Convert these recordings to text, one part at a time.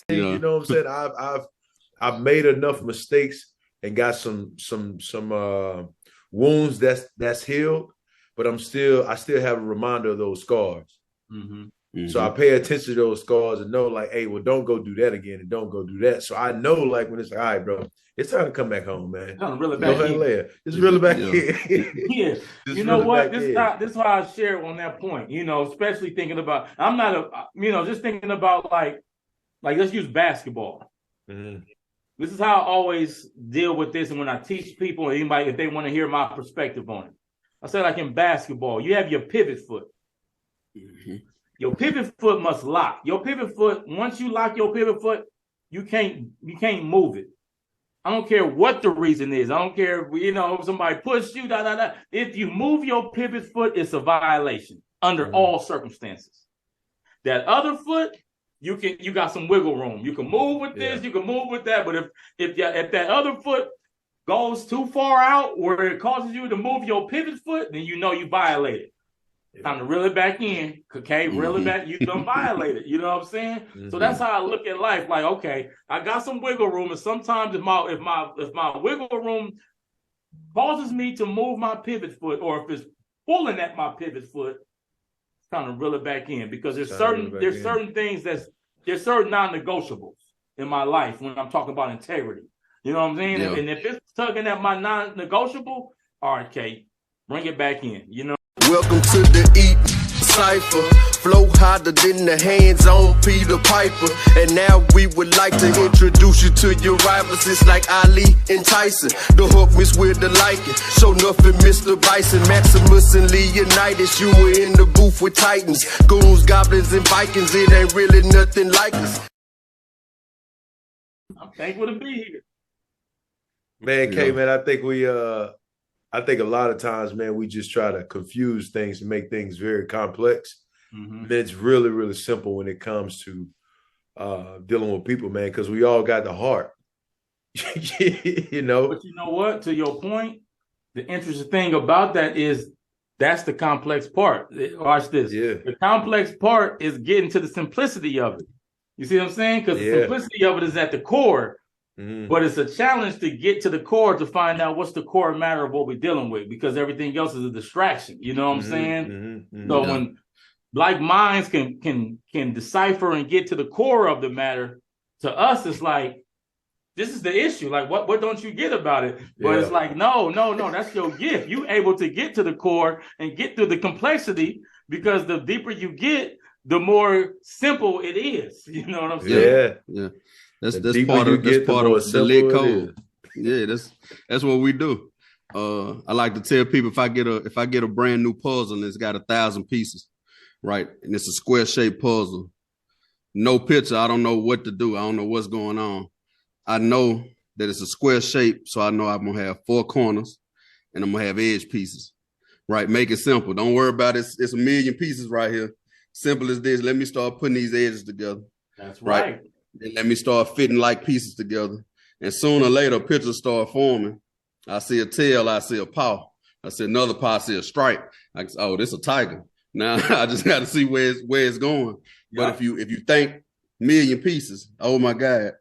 You know what I'm saying? I've made enough mistakes and got some wounds that's healed, but I still have a reminder of those scars. So I pay attention to those scars and know, like, hey, well, don't go do that again and don't go do that. So I know, like, when it's like, all right, bro, it's time to come back home, man. It's time to reel it back in. Just reel it back in. Yeah. You know what? This is why I share on that point, you know, especially thinking about, I'm not just thinking about like let's use basketball. This is how I always deal with this. And when I teach people, anybody, if they want to hear my perspective on it, I say, like in basketball, you have your pivot foot. Your pivot foot must lock. Your pivot foot, once you lock your pivot foot, you can't move it. I don't care what the reason is. I don't care if somebody pushed you, If you move your pivot foot, it's a violation under all circumstances. That other foot, you got some wiggle room. You can move with this, you can move with that. But if that other foot goes too far out where it causes you to move your pivot foot, then you violated. Time to reel it back in. Okay, reel it back. You done violated. You know what I'm saying? So that's how I look at life. Like, okay, I got some wiggle room, and sometimes if my wiggle room causes me to move my pivot foot, or if it's pulling at my pivot foot, it's time to reel it back in, because there's certain things there's certain non-negotiables in my life when I'm talking about integrity. You know what I'm saying? Yeah. And if it's tugging at my non-negotiable, all right, Kate, bring it back in. You know. Welcome to the Eat Cypher. Flow harder than the hands on Peter Piper. And now we would like to introduce you to your rivals. It's like Ali and Tyson. The hook miss with the liking. Show nothing, Mr. Bison, Maximus and Leonidas. You were in the booth with Titans, goons, goblins, and Vikings. It ain't really nothing like us. I'm thankful to be here. Man, K, man, I think a lot of times, man, we just try to confuse things and make things very complex. And it's really, really simple when it comes to dealing with people, man, because we all got the heart. you know? But you know what? To your point, the interesting thing about that is that's the complex part. Watch this. Yeah. The complex part is getting to the simplicity of it. You see what I'm saying? Because the simplicity of it is at the core. But it's a challenge to get to the core to find out what's the core matter of what we're dealing with, because everything else is a distraction. You know what I'm saying? So when like minds can decipher and get to the core of the matter, to us it's like, this is the issue. Like, what don't you get about it? But it's like, no, that's your gift. You able to get to the core and get through the complexity, because the deeper you get, the more simple it is. You know what I'm saying? Yeah. That's part of the L.I.T Code. Yeah, that's what we do. I like to tell people, if I get a brand new puzzle and it's got 1,000 pieces, right, and it's a square shaped puzzle, no picture, I don't know what to do. I don't know what's going on. I know that it's a square shape, so I know I'm gonna have 4 corners and I'm gonna have edge pieces. Right, make it simple. Don't worry about it. It's a million pieces right here. Simple as this. Let me start putting these edges together. That's right. Then let me start fitting like pieces together. And sooner or later, pictures start forming. I see a tail, I see a paw. I see another paw, I see a stripe. This a tiger. Now I just got to see where it's going. Yeah. But if you think million pieces, oh my God.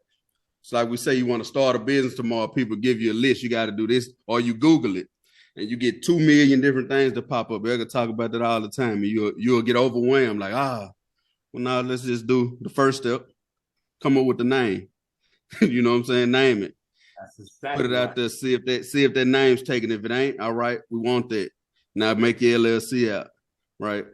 It's like we say, you want to start a business tomorrow, people give you a list. You got to do this, or you Google it, and you get 2 million different things that pop up. They're gonna talk about that all the time, and you'll get overwhelmed. Like, well, now let's just do the first step. Come up with the name. You know what I'm saying? Name it. That's exactly Put it out there. See if that name's taken. If it ain't, all right, we want that. Now make your LLC out. Right?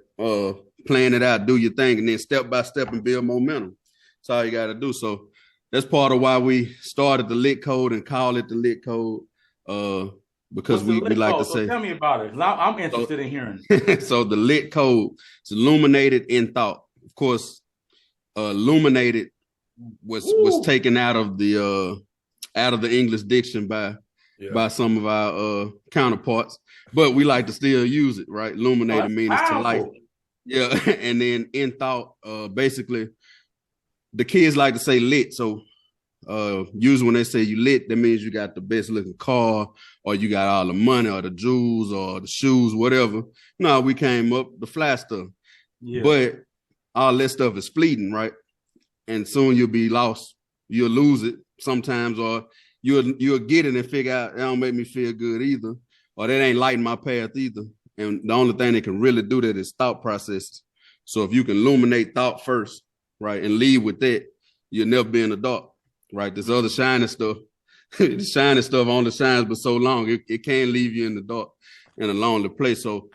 Plan it out, do your thing, and then step by step and build momentum. That's all you gotta do. So that's part of why we started the L.I.T Code and call it the L.I.T Code. Because we like to say. So tell me about it. I'm interested in hearing. So the L.I.T Code is illuminated in thought. Of course, illuminated was taken out of the English diction by some of our counterparts, but we like to still use it, right? Illuminated means to light. Yeah, and then in thought, basically, the kids like to say lit. So usually when they say you lit, that means you got the best looking car, or you got all the money, or the jewels, or the shoes, whatever. No, we came up the fly stuff. Yeah. But all that stuff is fleeting, right? and soon you'll be lost. You'll lose it sometimes, or you'll get it and figure out, it don't make me feel good either, or that ain't lighting my path either. And the only thing that can really do that is thought processes. So if you can illuminate thought first, right, and lead with that, you'll never be in the dark, right? This other shiny stuff, the shiny stuff only shines but so long. It can leave you in the dark in a lonely place. So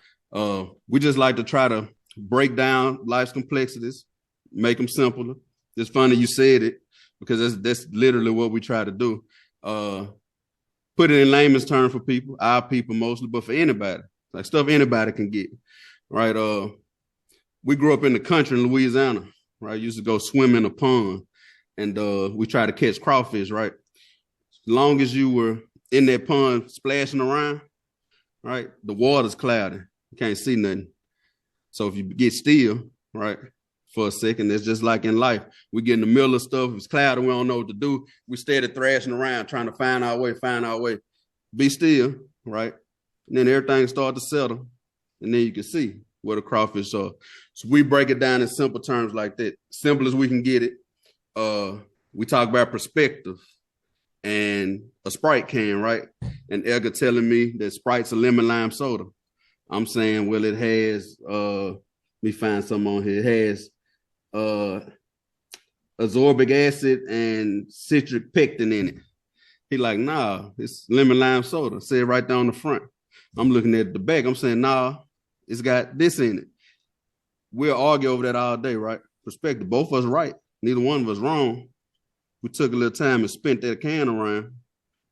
we just like to try to break down life's complexities, make them simpler. It's funny you said it, because that's literally what we try to do. Put it in layman's terms for people, our people mostly, but for anybody, like stuff anybody can get, right? We grew up in the country in Louisiana, right? Used to go swim in a pond, and we try to catch crawfish, right? As long as you were in that pond splashing around, right, the water's cloudy. You can't see nothing. So if you get still, right, for a second, it's just like in life. We get in the middle of stuff. It's cloudy. We don't know what to do. We steady thrashing around, trying to find our way. Be still, right? And then everything start to settle. And then you can see where the crawfish are. So we break it down in simple terms like that. Simple as we can get it. We talk about perspective and a Sprite can, right? And Edgar telling me that Sprite's a lemon lime soda. I'm saying, well, it has, let me find something on here. It has ascorbic acid and citric pectin in it. He like, nah, it's lemon lime soda. Say it right there on the front. I'm looking at the back. I'm saying, nah, it's got this in it. We'll argue over that all day, right? Perspective. Both of us right. Neither one of us wrong. We took a little time and spent that can around.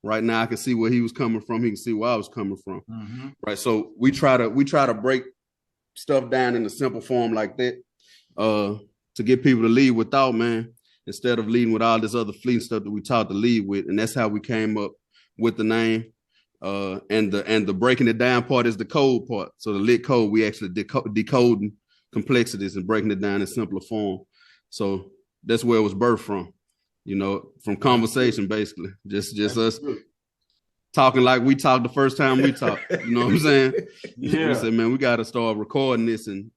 Right now, I can see where he was coming from. He can see where I was coming from. Mm-hmm. Right. So we try to break stuff down in a simple form like that, to get people to lead with thought, man, instead of leading with all this other fleeting stuff that we taught to lead with. And that's how we came up with the name. And the breaking it down part is the code part. So the L.I.T Code, we actually decoding complexities and breaking it down in simpler form. So that's where it was birthed from, from conversation, basically. Just us talking like we talked the first time we talked. You know what I'm saying? Yeah. We said, man, we got to start recording this and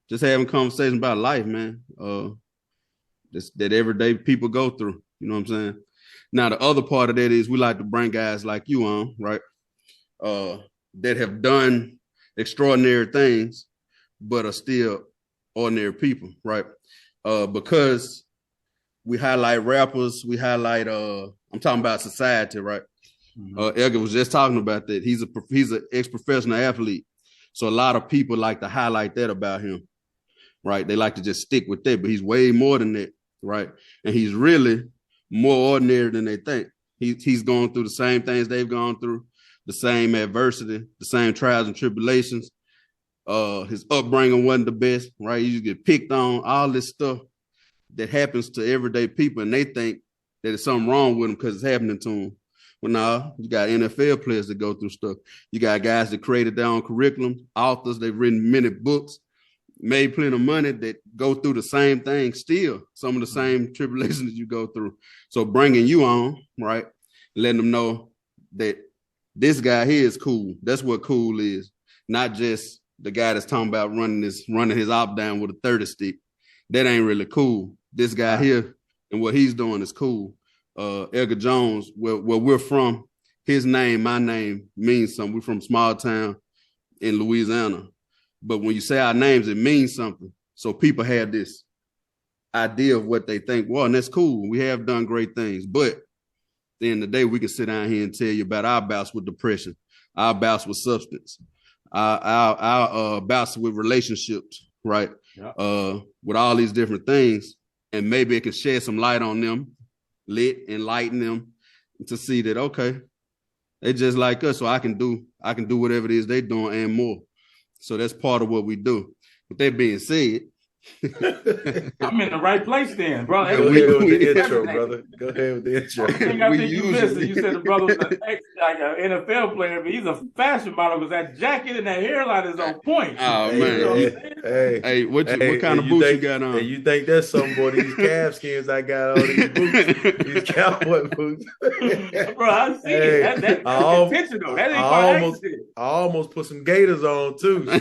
just having conversations about life, man. That everyday people go through. You know what I'm saying? Now, the other part of that is we like to bring guys like you on, right? That have done extraordinary things, but are still ordinary people, right? Because we highlight rappers, we highlight, I'm talking about society, right? Mm-hmm. Edgar was just talking about that. He's an ex-professional athlete. So a lot of people like to highlight that about him, right? They like to just stick with that, but he's way more than that, right? And he's really more ordinary than they think. He's going through the same things they've gone through, the same adversity, the same trials and tribulations. His upbringing wasn't the best, right? You just get picked on, all this stuff that happens to everyday people, and they think that there's something wrong with them because it's happening to them. Well, nah, you got NFL players that go through stuff. You got guys that created their own curriculum, authors, they've written many books, made plenty of money that go through the same thing still, some of the same tribulations you go through. So bringing you on, right, letting them know that this guy here is cool. That's what cool is, not just the guy that's talking about running his op down with a 30 stick. That ain't really cool. This guy here and what he's doing is cool. Edgar Jones, where we're from, his name, my name means something. We're from a small town in Louisiana. But when you say our names, it means something. So people have this idea of what they think. Well, and that's cool. We have done great things. But at the end of the day, we can sit down here and tell you about our bouts with depression, our bouts with substance, our bouts with relationships, right? Yeah. With all these different things. And maybe it can shed some light on them, enlighten them to see that, okay, they just like us. So I can do whatever it is they're doing and more. So that's part of what we do. With that being said, I'm in the right place then, bro. Go ahead with the intro, brother. Go ahead with the intro. I think you missed it. You said the brother was like an NFL player, but he's a fashion model because that jacket and that hairline is on point. Oh, man. What kind of boots you got on? Hey, you think that's some boy, these calf skins I got on, these boots, these cowboy boots. Bro, I see it. That's intentional. That ain't I almost put some gators on, too. Bro,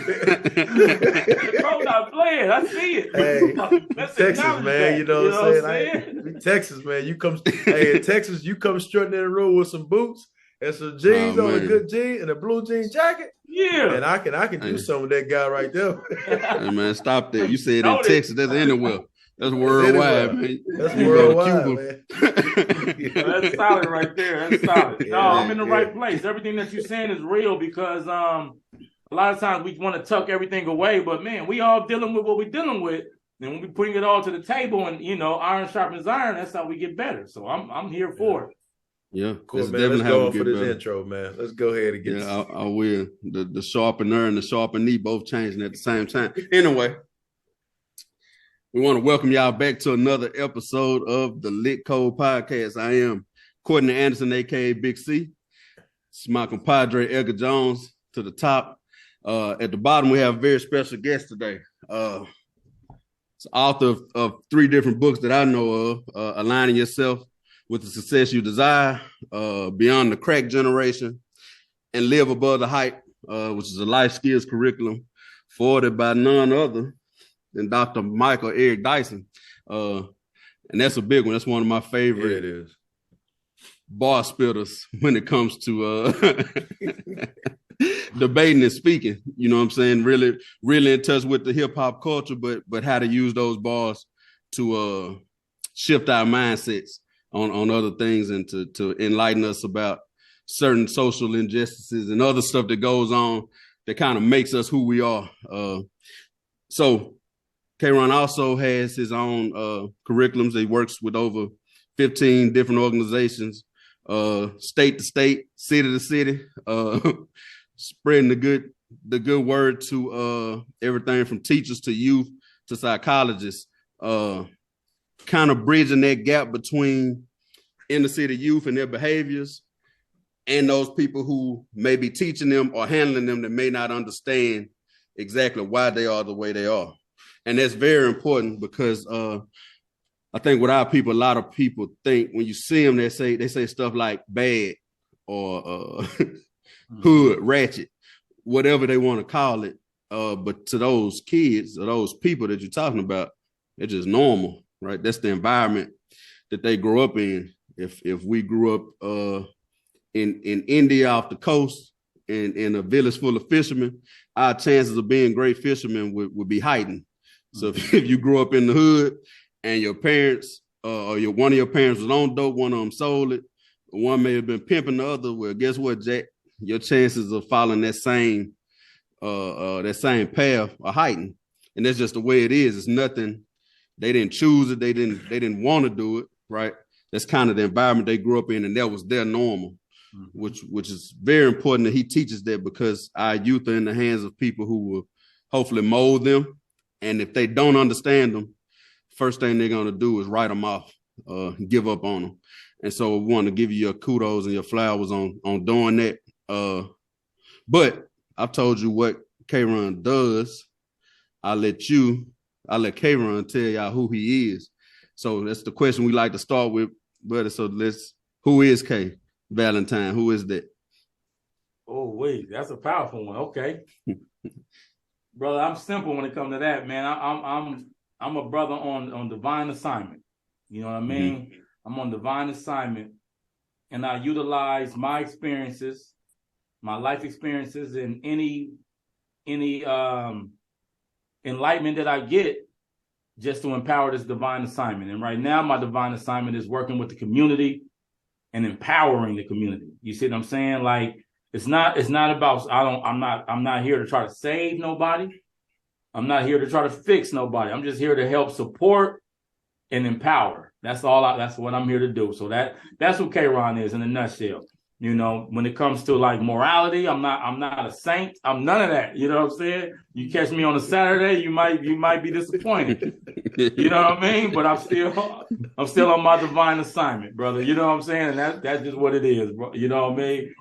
not playing. I see see it. Hey, Let's Texas, man, you know what I'm saying? Texas, man, in Texas, you come strutting in the room with some boots and some jeans on, a good jean and a blue jean jacket. Yeah. And I can do some of that guy right there. Hey, man, stop that. You said in Texas, that's anywhere. That's worldwide, man. That's worldwide, man. That's solid right there. That's solid. No, I'm in the right place. Everything that you're saying is real because a lot of times we want to tuck everything away, but man, we all dealing with what we're dealing with. And when we bring it all to the table and, iron sharpens iron, that's how we get better. So I'm here for it. Yeah, cool, man. Let's go on for this intro, man. Let's go ahead and get I will. The sharpener and the sharpenee both changing at the same time. Anyway, we want to welcome y'all back to another episode of the L.I.T Code podcast. I am Courtney Anderson, aka Big C. It's my compadre Edgar Jones to the top. At the bottom, we have a very special guest today. It's author of 3 different books that I know of, Aligning Yourself with the Success You Desire, Beyond the Crack Generation, and Live Above the Hype, which is a life skills curriculum forwarded by none other than Dr. Michael Eric Dyson. And that's a big one. That's one of my favorite bar spitters when it comes to debating and speaking. You know what I'm saying? Really, really in touch with the hip hop culture, but how to use those bars to shift our mindsets on other things and to enlighten us about certain social injustices and other stuff that goes on that kind of makes us who we are. So K-Rahn also has his own curriculums. He works with over 15 different organizations, state to state, city to city, spreading the good word to everything from teachers to youth to psychologists, kind of bridging that gap between inner city youth and their behaviors and those people who may be teaching them or handling them that may not understand exactly why they are the way they are. And that's very important because I think with our people, a lot of people think when you see them, they say stuff like bad or hood, ratchet, whatever they want to call it. But to those kids or those people that you're talking about, they're just normal, right? That's the environment that they grow up in. If we grew up in India off the coast in a village full of fishermen, our chances of being great fishermen would be heightened. So if you grew up in the hood and your parents or one of your parents was on dope, one of them sold it, one may have been pimping the other, well, guess what, Jack? Your chances of following that same path are heightened. And that's just the way it is. It's nothing. They didn't choose it. They didn't want to do it, right? That's kind of the environment they grew up in, and that was their normal, which is very important that he teaches that because our youth are in the hands of people who will hopefully mold them. And if they don't understand them, first thing they're going to do is write them off, give up on them. And so we want to give you your kudos and your flowers on doing that. But I've told you what K-Rahn does. I'll let K-Rahn tell y'all who he is. So that's the question we like to start with, buddy. So who is K Vallatine? Who is that? Oh, wait, that's a powerful one. Okay. Brother, I'm simple when it comes to that, man. I'm a brother on divine assignment. You know what I mean? Mm-hmm. I'm on divine assignment, and I utilize my experiences, my life experiences, and any enlightenment that I get just to empower this divine assignment. And right now, my divine assignment is working with the community and empowering the community. You see what I'm saying? Like, it's not about, I'm not here to try to save nobody. I'm not here to try to fix nobody. I'm just here to help support and empower. That's what I'm here to do. So that's what K-Rahn is in a nutshell. You know, when it comes to like morality, I'm not a saint. I'm none of that. You know what I'm saying? You catch me on a Saturday, you might be disappointed. You know what I mean? But I'm still on my divine assignment, brother. You know what I'm saying? And that's just what it is, bro. You know what I mean?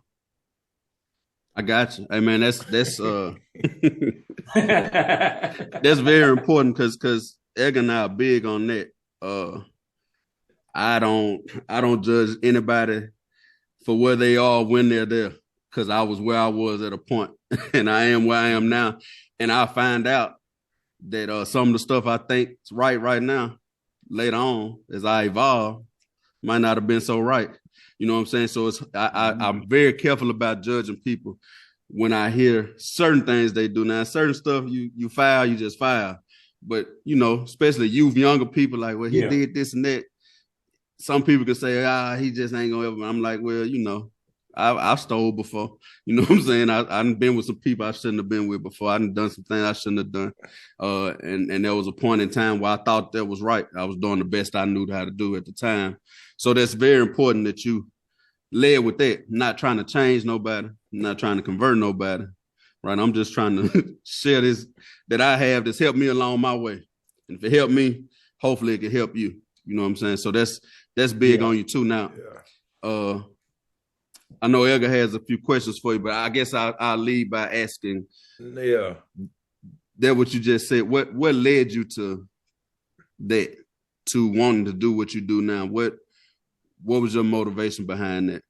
I got you. Hey man, that's that's very important because Egg and I are big on that. I don't judge anybody for where they are when they're there, because I was where I was at a point and I am where I am now. And I find out that some of the stuff I think is right now, later on, as I evolve, might not have been so right. You know what I'm saying? So I'm very careful about judging people when I hear certain things they do. Now, certain stuff you foul, you just foul. But, you know, especially younger people, like, well, he did this and that. Some people could say, he just ain't gonna ever. I'm like, well, you know, I've stole before. You know what I'm saying? I done been with some people I shouldn't have been with before. I done some things I shouldn't have done. And there was a point in time where I thought that was right. I was doing the best I knew how to do at the time. So that's very important that you led with that, not trying to change nobody, not trying to convert nobody. Right? I'm just trying to share this that I have that's helped me along my way. And if it helped me, hopefully it can help you. You know what I'm saying? So that's big on you too. Now, I know Edgar has a few questions for you, but I guess I'll lead by asking. Yeah. That what you just said. What led you to that, to wanting to do what you do now? What was your motivation behind that?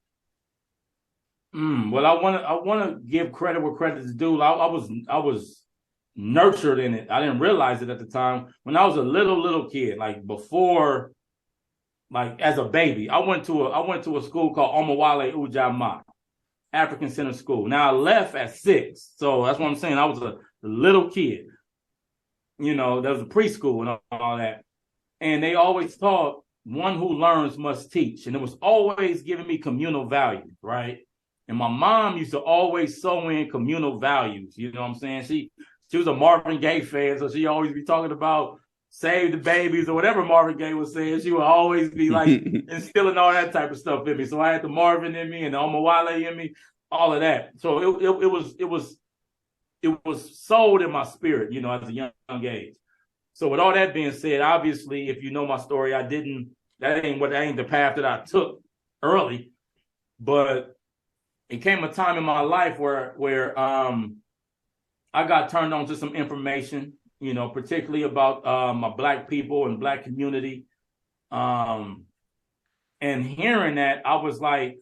Well, I want to give credit where credit is due. I was nurtured in it. I didn't realize it at the time. When I was a little kid, like before, like as a baby, I went to a school called Omawale Ujama, African Center School. Now I left at 6, so that's what I'm saying. I was a little kid. You know, there was a preschool and all that, and they always taught one who learns must teach, and it was always giving me communal values, right? And my mom used to always sow in communal values. You know what I'm saying? She was a Marvin Gaye fan, so she always be talking about save the babies or whatever Marvin Gaye was saying. She would always be like instilling all that type of stuff in me. So I had the Marvin in me and the Omawale in me, all of that. So it was sold in my spirit, you know, as a young age. So with all that being said, obviously, if you know my story, that ain't the path that I took early, but it came a time in my life where I got turned on to some information, you know, particularly about my Black people and Black community. And hearing that, I was like,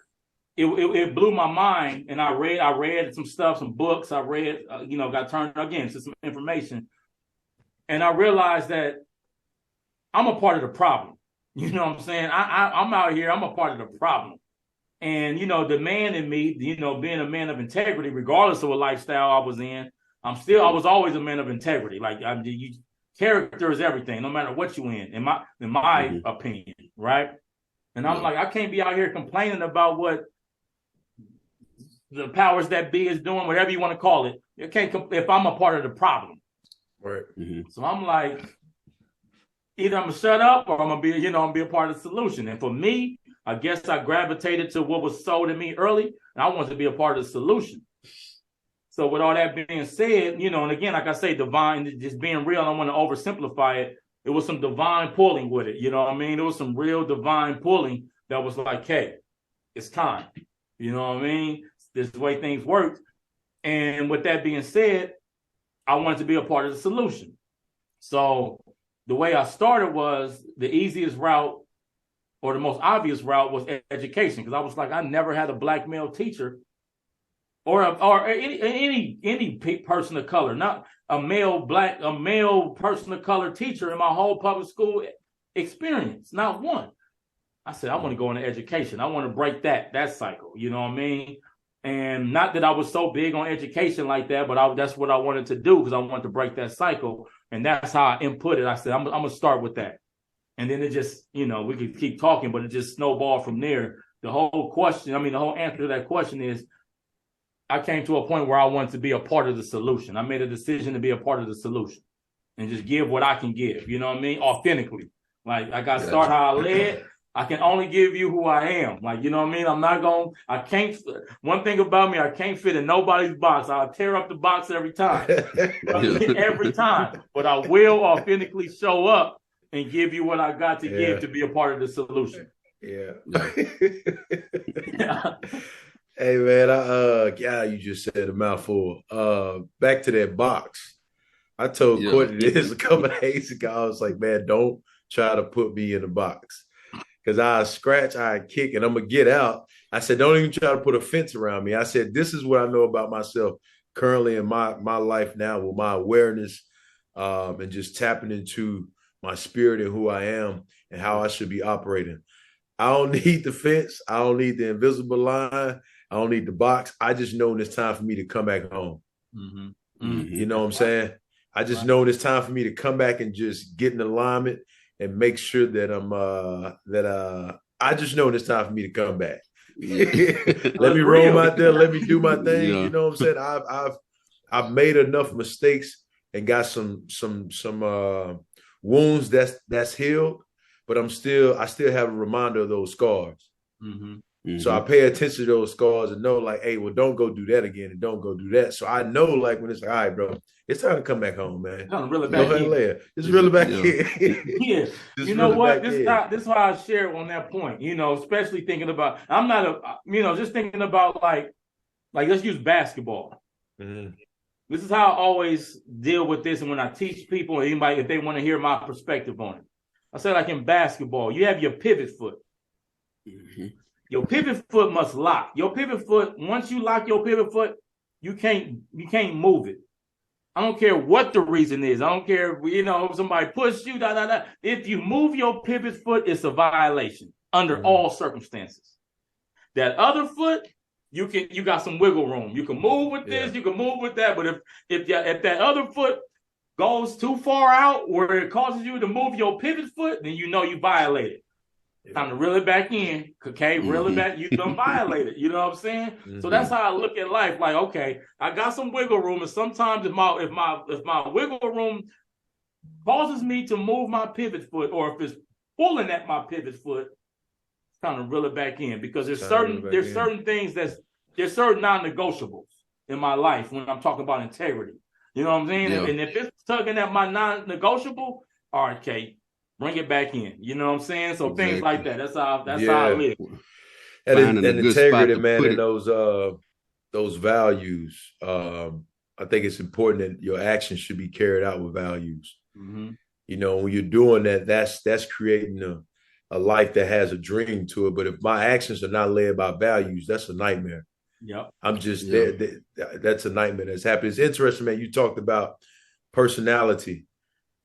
it blew my mind. And I read some stuff, some books. I read, got turned again to some information. And I realized that I'm a part of the problem. You know what I'm saying? I'm out here, I'm a part of the problem. And, you know, the man in me, you know, being a man of integrity, regardless of what lifestyle I was in, I was always a man of integrity. Like, character is everything, no matter what you in my opinion, right? And I'm like, I can't be out here complaining about what the powers that be is doing, whatever you want to call it. It can't if I'm a part of the problem. Right. Mm-hmm. So I'm like, either I'm gonna shut up or I'm gonna be a part of the solution. And for me, I guess I gravitated to what was sold in me early, and I wanted to be a part of the solution. So with all that being said, you know, and again, like I say, divine, just being real, I don't want to oversimplify it. It was some divine pulling with it. You know what I mean? It was some real divine pulling that was like, hey, it's time. You know what I mean? This is the way things worked. And with that being said, I wanted to be a part of the solution. So the way I started was the easiest route or the most obvious route was education. Because I was like, I never had a Black male teacher or any person of color, not a male person of color teacher in my whole public school experience, not one. I said, I want to go into education. I want to break that cycle. You know what I mean? And not that I was so big on education like that, but that's what I wanted to do because I wanted to break that cycle. And that's how I inputted. I said, I'm going to start with that. And then it just, you know, we could keep talking, but it just snowballed from there. The whole answer to that question is, I came to a point where I wanted to be a part of the solution. I made a decision to be a part of the solution and just give what I can give, you know what I mean? Authentically. Like, I got to start how I led. I can only give you who I am. Like, you know what I mean? One thing about me, I can't fit in nobody's box. I'll tear up the box every time. Every time. But I will authentically show up and give you what I got to give to be a part of the solution. Yeah. Hey man, you just said a mouthful. Back to that box. I told Courtney this a couple of days ago. I was like, man, don't try to put me in a box. Because I scratch, I kick, and I'm going to get out. I said, don't even try to put a fence around me. I said, this is what I know about myself currently in my life now with my awareness, and just tapping into my spirit and who I am and how I should be operating. I don't need the fence. I don't need the invisible line. I don't need the box. I just know when it's time for me to come back home. You know what I'm saying? I just know when it's time for me to come back and just get in alignment and make sure that I just know when it's time for me to come back. Let me roam out there. Let me do my thing. You know what I'm saying? I've made enough mistakes and got some wounds that's healed, but I still have a reminder of those scars. So I pay attention to those scars and know, like, hey, well, don't go do that again and don't go do that. So I know, like, when it's like, all right, bro, it's time to come back home, man. Really back in. Just really back in. Yeah. You know what? This is why I share on that point, you know, especially thinking about, I'm not just thinking about like let's use basketball. This is how I always deal with this. And when I teach people or anybody, if they want to hear my perspective on it, I say, like in basketball, you have your pivot foot. Your pivot foot must lock. Your pivot foot, once you lock your pivot foot, you can't move it. I don't care what the reason is. I don't care if, somebody pushed you, If you move your pivot foot, it's a violation under all circumstances. That other foot, you got some wiggle room. You can move with this, you can move with that. But if that other foot goes too far out where it causes you to move your pivot foot, then you know you violated. Time to reel it back in, okay? Reel it back. You done violated. You know what I'm saying? So that's how I look at life. Like, okay, I got some wiggle room, and sometimes if my wiggle room causes me to move my pivot foot, or if it's pulling at my pivot foot, it's time to reel it back in, because there's certain things there's certain non-negotiables in my life when I'm talking about integrity. You know what I'm saying? And if it's tugging at my non-negotiable, all right, Kate, bring it back in. You know what I'm saying? So things like that. That's how I live. And integrity, man, and those values. I think it's important that your actions should be carried out with values. You know, when you're doing that, that's creating a life that has a dream to it. But if my actions are not led by values, that's a nightmare. I'm just there. That's a nightmare that's happening. It's interesting, man. You talked about personality.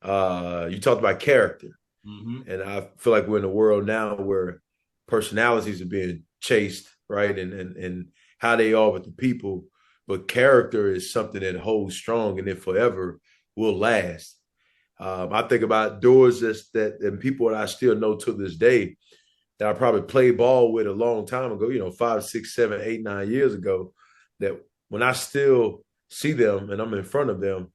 You talked about character. And I feel like we're in a world now where personalities are being chased, right? And how they are with the people. But character is something that holds strong and it forever will last. I think about doors and people that I still know to this day that I probably played ball with a long time ago, 5, 6, 7, 8, 9 years ago, that when I still see them and I'm in front of them,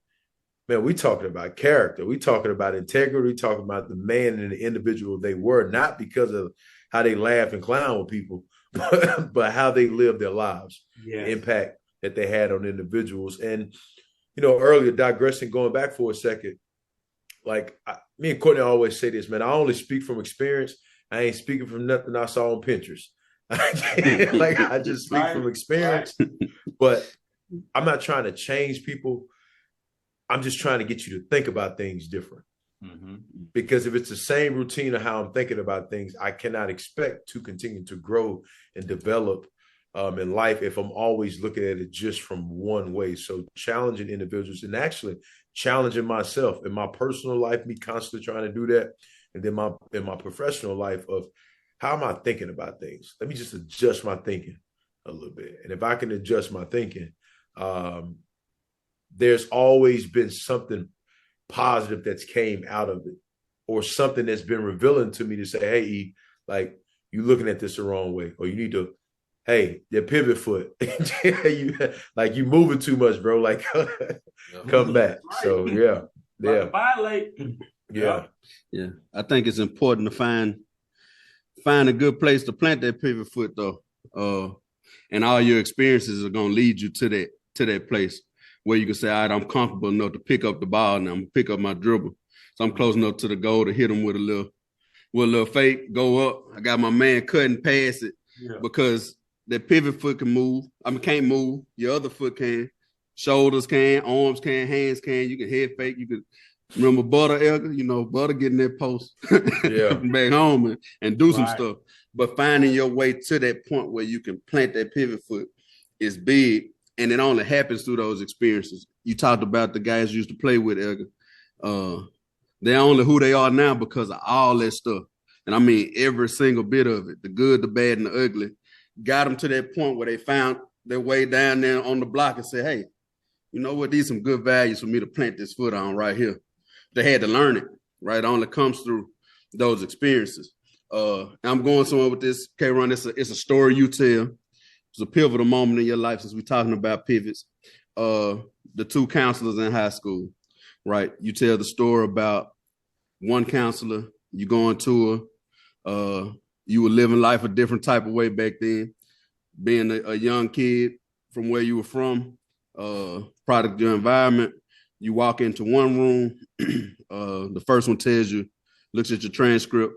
man, we talking about character. We talking about integrity. We talking about the man and the individual they were, not because of how they laugh and clown with people, but how they lived their lives, the impact that they had on individuals. And, earlier, digressing, going back for a second, like me and Courtney always say this, man, I only speak from experience. I ain't speaking from nothing I saw on Pinterest. I just speak from experience, but I'm not trying to change people. I'm just trying to get you to think about things different. Because if it's the same routine of how I'm thinking about things, I cannot expect to continue to grow and develop in life if I'm always looking at it just from one way. So challenging individuals and actually challenging myself in my personal life, me constantly trying to do that. And then in my professional life of how am I thinking about things? Let me just adjust my thinking a little bit. And if I can adjust my thinking, there's always been something positive that's came out of it, or something that's been revealing to me to say, hey, E, like you looking at this the wrong way, or you need to, hey, your pivot foot, you moving too much, bro. Like come back. So violate. Yeah. I think it's important to find a good place to plant that pivot foot though. And all your experiences are gonna lead you to that place where you can say, all right, I'm comfortable enough to pick up the ball now. I'm gonna pick up my dribble. So I'm close enough to the goal to hit them with a little fake, go up. I got my man cutting past it because that pivot foot can move. Can't move. Your other foot can. Shoulders can, arms can, hands can. You can head fake. You could remember Butter, Elgar? Butter getting that post back home and do some stuff. But finding your way to that point where you can plant that pivot foot is big. And it only happens through those experiences. You talked about the guys you used to play with, Elgar. They're only who they are now because of all that stuff. And I mean, every single bit of it, the good, the bad, and the ugly, got them to that point where they found their way down there on the block and said, hey, you know what? These are some good values for me to plant this foot on right here. They had to learn it, right? It only comes through those experiences. I'm going somewhere with this, K-Rahn. It's a story you tell. It's a pivotal moment in your life since we're talking about pivots. The two counselors in high school, right? You tell the story about one counselor, you going to her, you were living life a different type of way back then, being a young kid from where you were from, product of your environment. You walk into one room, the first one tells you, looks at your transcript,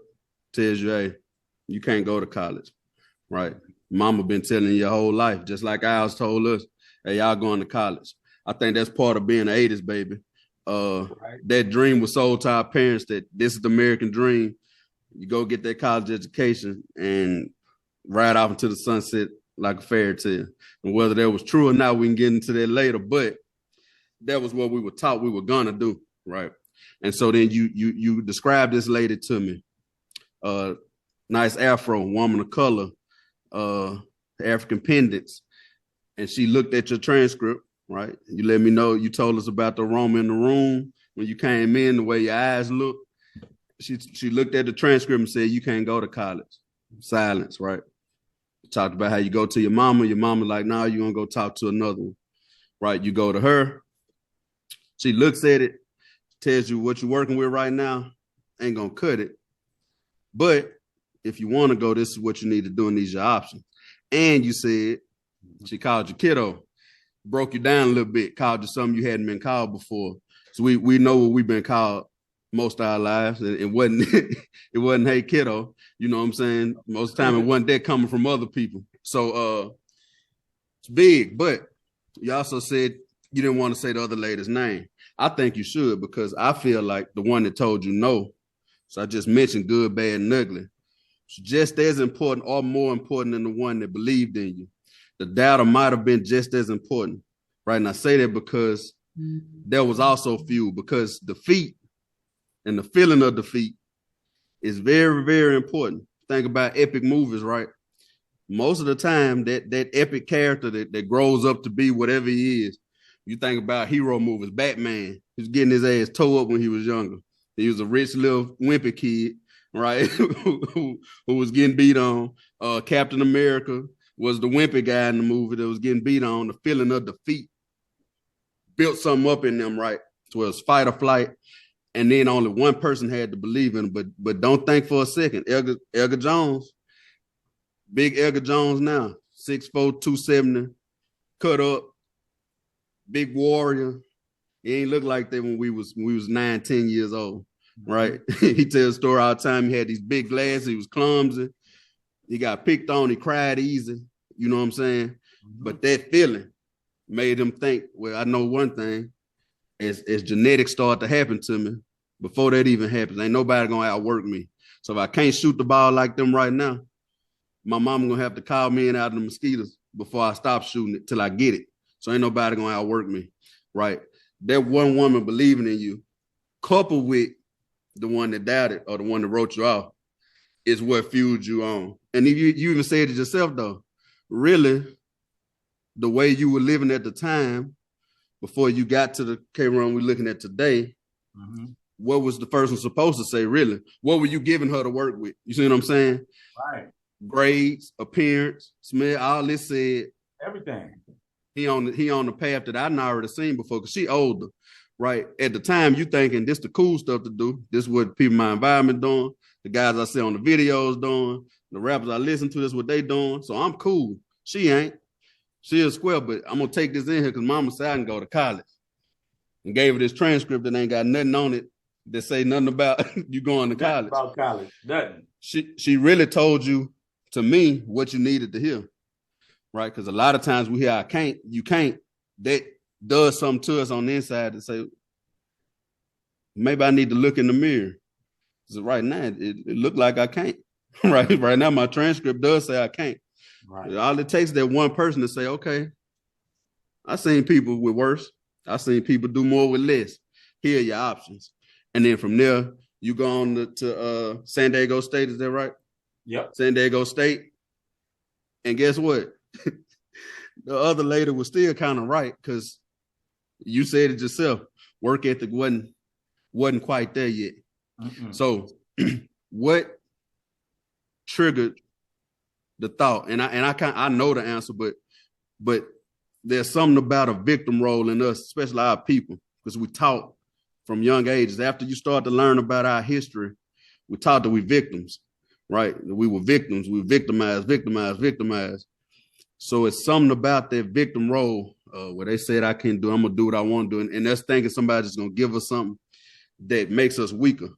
tells you, hey, you can't go to college, right? Mama been telling you your whole life, just like ours told us, hey, y'all going to college. I think that's part of being an 80s baby. Right. That dream was sold to our parents that this is the American dream. You go get that college education and ride off into the sunset like a fairy tale. And whether that was true or not, we can get into that later, but that was what we were taught we were gonna do, right? And so then you described this lady to me. Nice afro, woman of color, African pendants. And she looked at your transcript, right? You let me know, you told us about the aroma in the room when you came in, the way your eyes looked. She looked at the transcript and said, you can't go to college. Silence, right? Talked about how you go to your mama like, nah, you're gonna go talk to another one, right? You go to her, she looks at it, tells you what you're working with right now, ain't gonna cut it. But if you wanna go, this is what you need to do and these are your options. And you said, she called you kiddo, broke you down a little bit, called you something you hadn't been called before. So we know what we've been called most of our lives. It wasn't it wasn't, hey kiddo, you know what I'm saying? Most of the time it wasn't that coming from other people. So it's big, but you also said you didn't want to say the other lady's name. I think you should, because I feel like the one that told you no, so I just mentioned good, bad, and ugly, it's just as important or more important than the one that believed in you. The doubter might have been just as important, right? And I say that because there was also fuel, because defeat and the feeling of defeat is very, very important. Think about epic movies, right? Most of the time, that epic character that grows up to be whatever he is, you think about hero movies, Batman, he was getting his ass towed up when he was younger. He was a rich little wimpy kid, right? who was getting beat on. Captain America was the wimpy guy in the movie that was getting beat on. The feeling of defeat built something up in them, right? So it was fight or flight. And then only one person had to believe in him. But don't think for a second. Edgar Jones, big Edgar Jones now, 6'4", 270, cut up, big warrior. He ain't look like that when we was 9, 10 years old, right? He tells a story all the time. He had these big glasses. He was clumsy. He got picked on. He cried easy. You know what I'm saying? Mm-hmm. But that feeling made him think, well, I know one thing. As genetics start to happen to me, before that even happens, ain't nobody gonna outwork me. So if I can't shoot the ball like them right now, my mama gonna have to call me in out of the mosquitoes before I stop shooting it till I get it. So ain't nobody gonna outwork me, right? That one woman believing in you, coupled with the one that doubted or the one that wrote you off, is what fueled you on. And you even said it yourself though, really, the way you were living at the time, before you got to the K-Rahn we're looking at today, what was the person supposed to say, really? What were you giving her to work with? You see what I'm saying? Right. Grades, appearance, smell, all this said. Everything. He on the path that I'd already seen before, because she older, right? At the time, you thinking this the cool stuff to do. This is what people in my environment doing. The guys I see on the videos doing. The rappers I listen to, this is what they doing. So I'm cool. She ain't. She is square, but I'm going to take this in here because mama said I can go to college. And gave her this transcript that ain't got nothing on it that say nothing about you going to college. About college, nothing. She really told you, to me, what you needed to hear, right? Because a lot of times we hear, I can't, you can't. That does something to us on the inside to say, maybe I need to look in the mirror. So right now, it looked like I can't. Right now, my transcript does say I can't. Right. All it takes is that one person to say, okay, I seen people with worse. I seen people do more with less. here are your options. And then from there, you go on to San Diego State, is that right? Yep. San Diego State. And guess what? The other lady was still kind of right, because you said it yourself. Work ethic wasn't quite there yet. So what triggered the thought? And I know the answer, but there's something about a victim role in us, especially our people, because we taught from young ages. After you start to learn about our history, we taught that we victims, right? We were victims. We were victimized. So it's something about that victim role where they said, I can't do it, I'm going to do what I want to do. And that's thinking somebody's going to give us something that makes us weaker.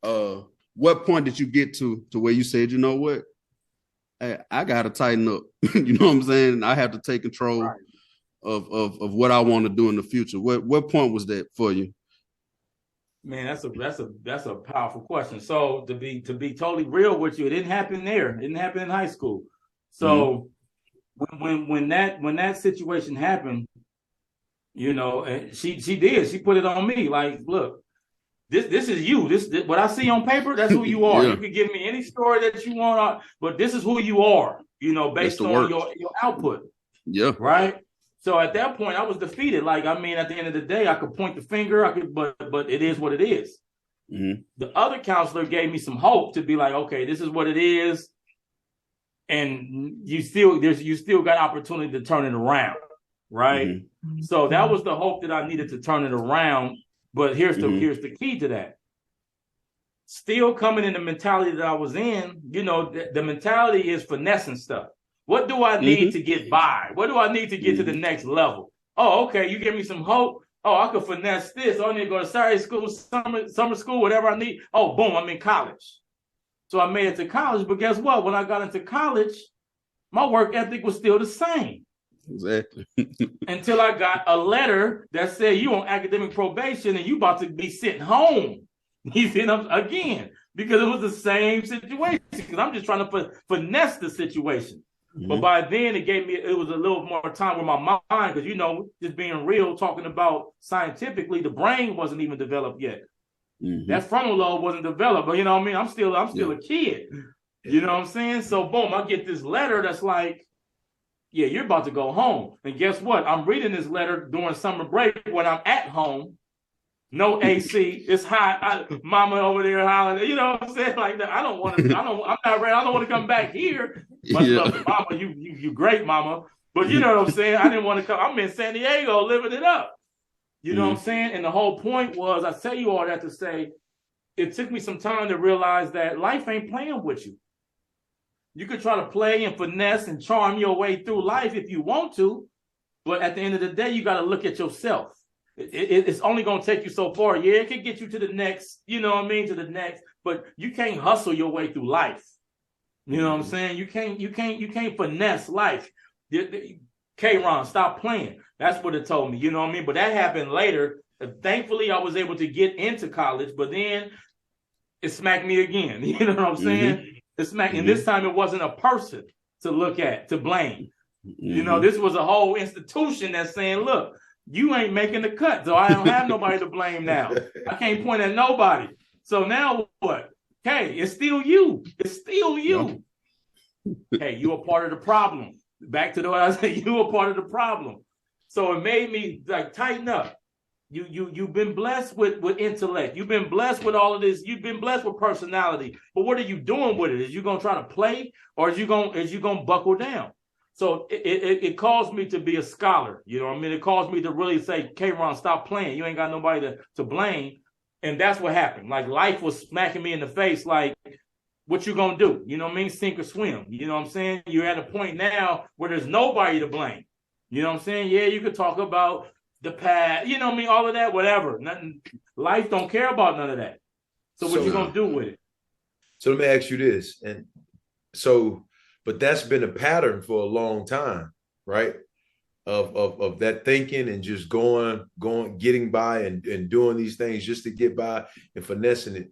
What point did you get to where you said, you know what? Hey, I got to tighten up. You know what I'm saying? I have to take control of what I want to do in the future. What point was that for you? Man, that's a powerful question. So to be totally real with you, it didn't happen there. It didn't happen in high school. So when that situation happened, you know, and she put it on me. Like, look, this is you. This what I see on paper. That's who you are. You can give me any story that you want, but this is who you are. You know, based on your output. Yeah. Right. So at that point, I was defeated. Like, I mean, at the end of the day, I could point the finger. But it is what it is. The other counselor gave me some hope to be like, okay, this is what it is, and you still got opportunity to turn it around, right? So that was the hope that I needed to turn it around. But here's the key to that. Still coming in the mentality that I was in, you know, the mentality is finessing stuff. What do I need to get by? What do I need to get to the next level? Oh, okay, you give me some hope. Oh, I could finesse this. Oh, I need to go to Saturday school, summer school, whatever I need. Oh, boom, I'm in college. So I made it to college. But guess what? When I got into college, my work ethic was still the same. Exactly. Until I got a letter that said you on academic probation and you about to be sitting home. You see, again, because it was the same situation. Because I'm just trying to finesse the situation. But by then, it was a little more time with my mind, because, you know, just being real, talking about scientifically, the brain wasn't even developed yet. That frontal lobe wasn't developed, but you know what I mean? I'm still a kid. You know what I'm saying? So boom, I get this letter that's like, yeah, you're about to go home. And guess what? I'm reading this letter during summer break when I'm at home. No AC, it's hot. Mama over there hollering, you know what I'm saying? Like that. I'm not ready. I don't want to come back here. Much love to Mama, you great, Mama. But you know what I'm saying? I didn't want to come. I'm in San Diego living it up. You know what I'm saying? And the whole point was, I tell you all that to say, it took me some time to realize that life ain't playing with you. You could try to play and finesse and charm your way through life if you want to, but at the end of the day, you got to look at yourself. It's only going to take you so far. Yeah, it can get you to the next, you know what I mean, to the next, but you can't hustle your way through life. You know what I'm saying? You can't finesse life. K-Rahn, stop playing. That's what it told me, you know what I mean? But that happened later. Thankfully, I was able to get into college, but then it smacked me again. You know what I'm saying? It smacked, and this time it wasn't a person to look at, to blame. You know, this was a whole institution that's saying, look, you ain't making the cut, so I don't have nobody to blame now. I can't point at nobody. So now what? Hey, it's still you. It's still you. Hey, you are part of the problem. Back to what I said, you are part of the problem. So it made me like tighten up. You've been blessed with intellect. You've been blessed with all of this. You've been blessed with personality. But what are you doing with it? Is you gonna try to play, or is you gonna buckle down? So it caused me to be a scholar. You know what I mean? It caused me to really say, K-Rahn, stop playing. You ain't got nobody to blame. And that's what happened. Like, life was smacking me in the face, like, what you gonna do? You know what I mean? Sink or swim. You know what I'm saying? You're at a point now where there's nobody to blame. You know what I'm saying? Yeah, you could talk about the past, you know what I mean? All of that, whatever. Nothing. Life don't care about none of that. So what you gonna do with it? So let me ask you this. And so, but that's been a pattern for a long time, right? Of that thinking and just going, getting by and doing these things just to get by and finessing it.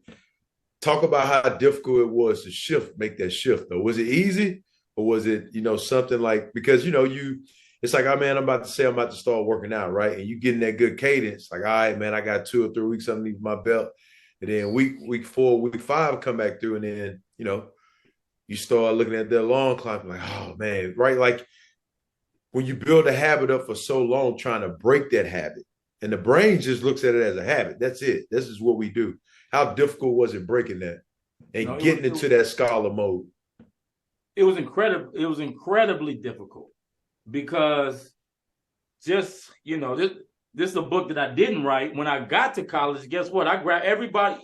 Talk about how difficult it was to make that shift though. Was it easy, or was it, you know, something like, because, you know, it's like, oh man, I'm about to start working out, right? And you getting that good cadence, like, all right, man, I got 2 or 3 weeks underneath my belt. And then week 4, week 5 come back through, and then, you know, you start looking at that long climb, like, oh man, right? Like when you build a habit up for so long, trying to break that habit, and the brain just looks at it as a habit. That's it. This is what we do. How difficult was it breaking that and getting into that scholar mode? It was incredible. It was incredibly difficult because just, you know, this is a book that I didn't write. When I got to college, guess what? I grabbed everybody.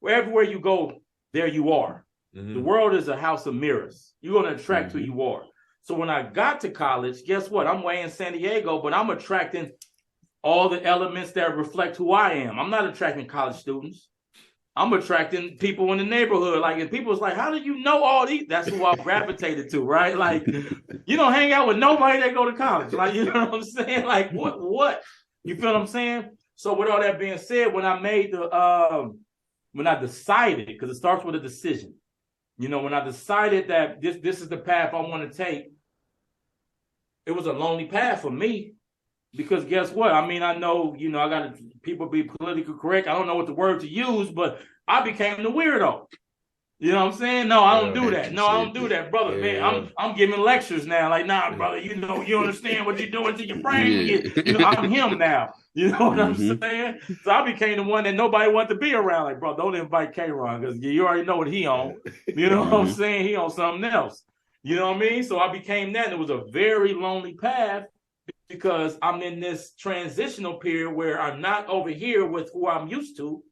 Everywhere you go, there you are. Mm-hmm. The world is a house of mirrors. You're going to attract who you are. So when I got to college, guess what? I'm way in San Diego, but I'm attracting all the elements that reflect who I am. I'm not attracting college students. I'm attracting people in the neighborhood. Like, and people was like, how do you know all these? That's who I gravitated to, right? Like, you don't hang out with nobody that go to college. Like, you know what I'm saying? Like, what? You feel what I'm saying? So with all that being said, when I made when I decided, because it starts with a decision, you know, when I decided that this is the path I want to take, it was a lonely path for me. Because guess what? I mean, I know, you know, I got to, people be politically correct. I don't know what the word to use, but I became the weirdo. You know what I'm saying? No, I don't do that. No, I don't do that, brother. Man, I'm giving lectures now. Like, nah, brother, you know, you understand what you're doing to your brain. You know, I'm him now. You know what I'm saying? So I became the one that nobody wanted to be around. Like, bro, don't invite K-Rahn because you already know what he on. You know what I'm saying? He on something else. You know what I mean? So I became that. And it was a very lonely path, because I'm in this transitional period where I'm not over here with who I'm used to,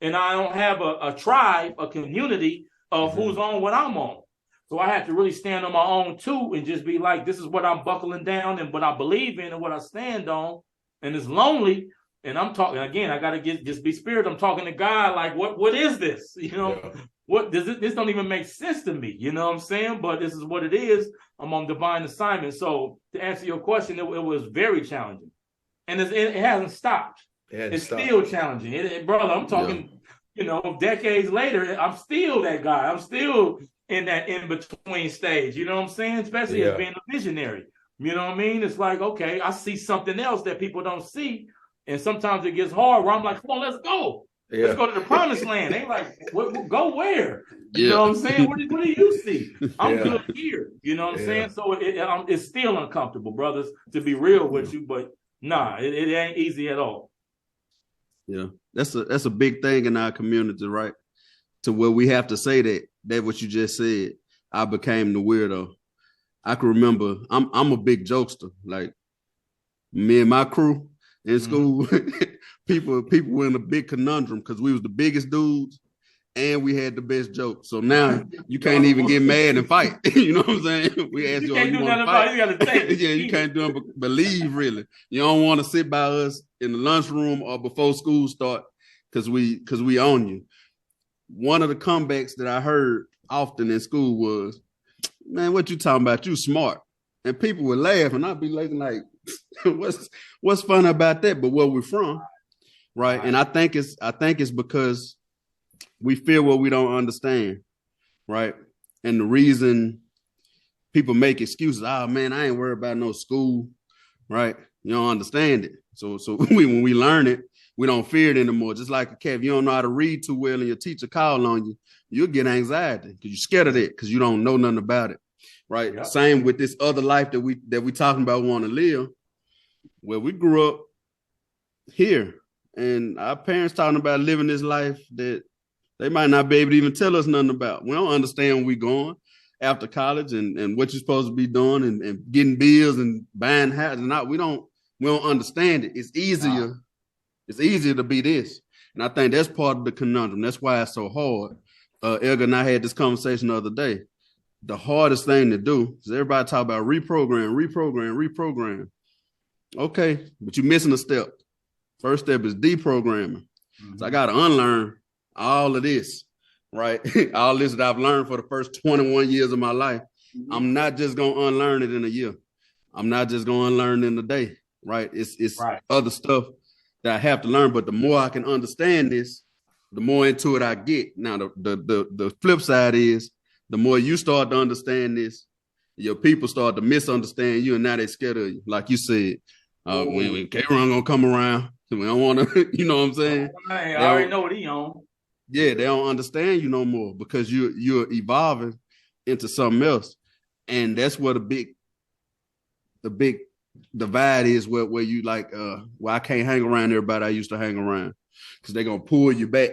and I don't have a tribe, a community of who's on what I'm on. So I have to really stand on my own too and just be like, this is what I'm buckling down and what I believe in and what I stand on. And it's lonely. And I'm talking, again, I got to just be spirit. I'm talking to God like, what is this? You know, what does this don't even make sense to me. You know what I'm saying? But this is what it is. I'm on divine assignment. So to answer your question, it was very challenging. And it hasn't stopped. It's still challenging. Brother, I'm talking, you know, decades later, I'm still that guy. I'm still in that in-between stage. You know what I'm saying? Especially as being a visionary. You know what I mean? It's like, okay, I see something else that people don't see. And sometimes it gets hard where I'm like, come on, let's go. Yeah. Let's go to the promised land. They like, go where? You know what I'm saying? What do you see? I'm good here. You know what I'm saying? So it's still uncomfortable, brothers, to be real with you. But nah, it ain't easy at all. Yeah, that's a big thing in our community, right? To where we have to say that what you just said, I became the weirdo. I can remember, I'm a big jokester. Like me and my crew in school, people were in a big conundrum because we was the biggest dudes and we had the best jokes. So now you can't even get mad and fight. You know what I'm saying? We asked you, you want to fight? You gotta take you can't do it, but leave really. You don't want to sit by us in the lunchroom or before school start because we own you. One of the comebacks that I heard often in school was, man, what you talking about? You smart. And people would laugh and I'd be looking like, what's fun about that? But where we're from, right? And I think it's because we fear what we don't understand, right? And the reason people make excuses, oh man, I ain't worried about no school, right? You don't understand it. So when we learn it, we don't fear it anymore. Just like a cat, if you don't know how to read too well and your teacher call on you, you'll get anxiety because you're scared of it because you don't know nothing about it. Right. Yep. Same with this other life that we talking about want to live. Well, we grew up here and our parents talking about living this life that they might not be able to even tell us nothing about. We don't understand where we're going after college and what you're supposed to be doing and getting bills and buying houses. We don't understand it. It's easier. It's easier to be this. And I think that's part of the conundrum. That's why it's so hard. Elga and I had this conversation the other day. The hardest thing to do is everybody talk about reprogram. Okay, but you're missing a step. First step is deprogramming. So I got to unlearn all of this, right? All this that I've learned for the first 21 years of my life. I'm not just going to unlearn it in a year. I'm not just going to unlearn it in a day, right? It's other stuff that I have to learn. But the more I can understand this, the more into it I get. Now, the flip side is, the more you start to understand this, your people start to misunderstand you, and now they scared of you. Like you said, when K-Rahn gonna come around, so we don't want to, you know what I'm saying? I already know what he on. Yeah, they don't understand you no more because you're evolving into something else, and that's where the big divide is. Where you like, well, I can't hang around everybody I used to hang around because they're gonna pull you back,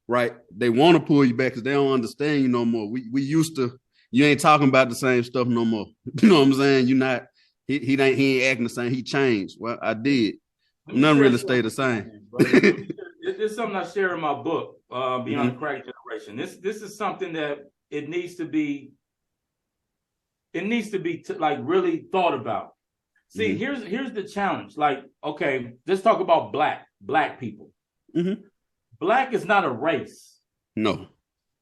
right? They want to pull you back because they don't understand you no more. We used to. You ain't talking about the same stuff no more. You know what I'm saying? You're not. He ain't acting the same. He changed. Well, I did. Nothing really stayed the same. It's something I share in my book, Beyond the Crack Generation. This is something that it needs to be like really thought about. See, here's the challenge. Like, okay, let's talk about black people. Black is not a race. No.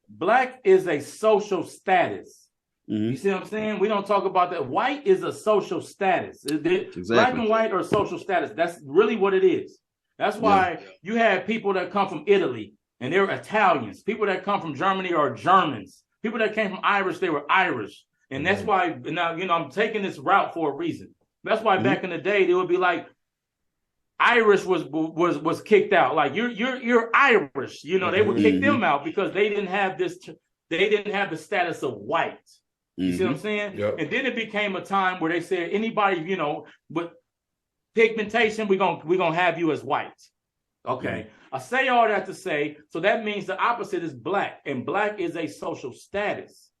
Black is a social status. You see what I'm saying? We don't talk about that. White is a social status. Exactly. Black and white are social status. That's really what it is. That's why you have people that come from Italy and they're Italians. People that come from Germany are Germans. People that came from Irish, they were Irish. And that's why now, I'm taking this route for a reason. That's why back in the day, they would be like, Irish was kicked out. Like you're Irish. They would kick them out because they didn't have the status of white. You see what I'm saying? Yep. And then it became a time where they said anybody, with pigmentation, we're gonna have you as white. Okay. I say all that to say, so that means the opposite is black, and black is a social status.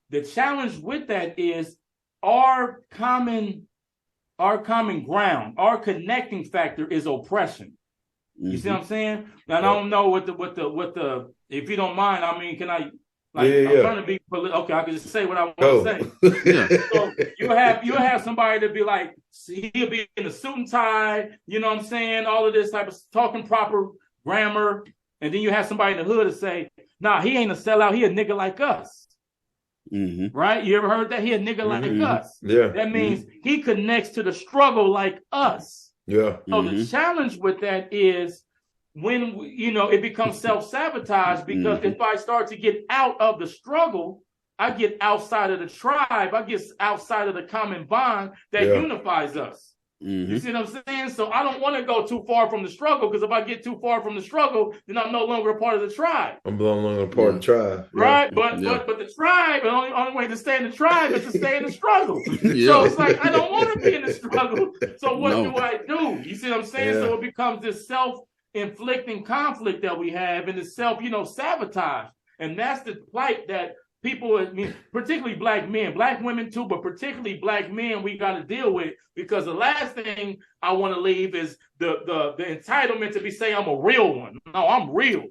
The challenge with that is our common ground, our connecting factor is oppression. You see what I'm saying? Now, I don't know what the if you don't mind, I mean, can I? Like, I'm trying to be okay. I can just say what I want to say. So you'll have somebody to be like, he'll be in a suit and tie. You know what I'm saying? All of this type of talking proper grammar, and then you have somebody in the hood to say, "Nah, he ain't a sellout. He a nigga like us." Right? You ever heard that? He a nigga like us. Yeah. That means he connects to the struggle like us. Yeah. So the challenge with that is when it becomes self-sabotage, because if I start to get out of the struggle, I get outside of the tribe, I get outside of the common bond that unifies us. You see what I'm saying? So I don't want to go too far from the struggle, because if I get too far from the struggle, then I'm no longer a part of the tribe. I'm no longer a part of the tribe. Right? But the tribe, the only way to stay in the tribe is to stay in the struggle. So it's like, I don't want to be in the struggle. So what do I do? You see what I'm saying? So it becomes this self-inflicting conflict that we have, and the sabotage. And that's the plight that people, particularly black men, black women too, but particularly black men, we got to deal with, because the last thing I want to leave is the entitlement to be saying I'm a real one. No, I'm real.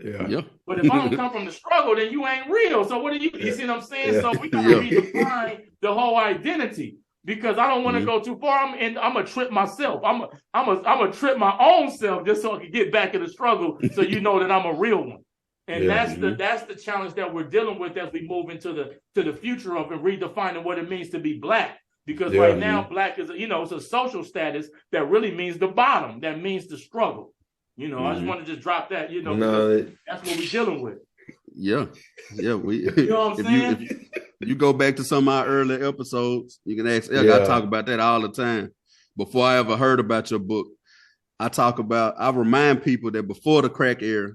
Yeah. But if I don't come from the struggle, then you ain't real. So what do you see what I'm saying? Yeah. So we got to redefine the whole identity, because I don't want to go too far. I'm gonna trip myself. I'm gonna trip my own self just so I can get back in the struggle. So that I'm a real one. And that's the challenge that we're dealing with as we move into the future of and redefining what it means to be black. Because right now, black is it's a social status that really means the bottom. That means the struggle. I just want to just drop that. That's what we're dealing with. Yeah. We. You know what I'm saying? If you go back to some of our early episodes, you can ask. I talk about that all the time. Before I ever heard about your book, I remind people that before the crack era,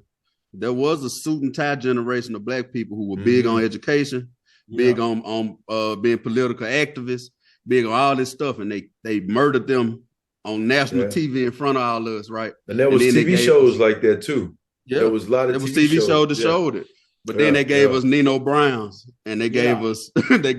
there was a suit and tie generation of black people who were big on education, big on being political activists, big on all this stuff, and they murdered them on national TV in front of all of us, right? And there was TV shows like that too. Yeah, there was a lot of TV shows that showed it. But then they gave us Nino Browns, and they gave us pimps. They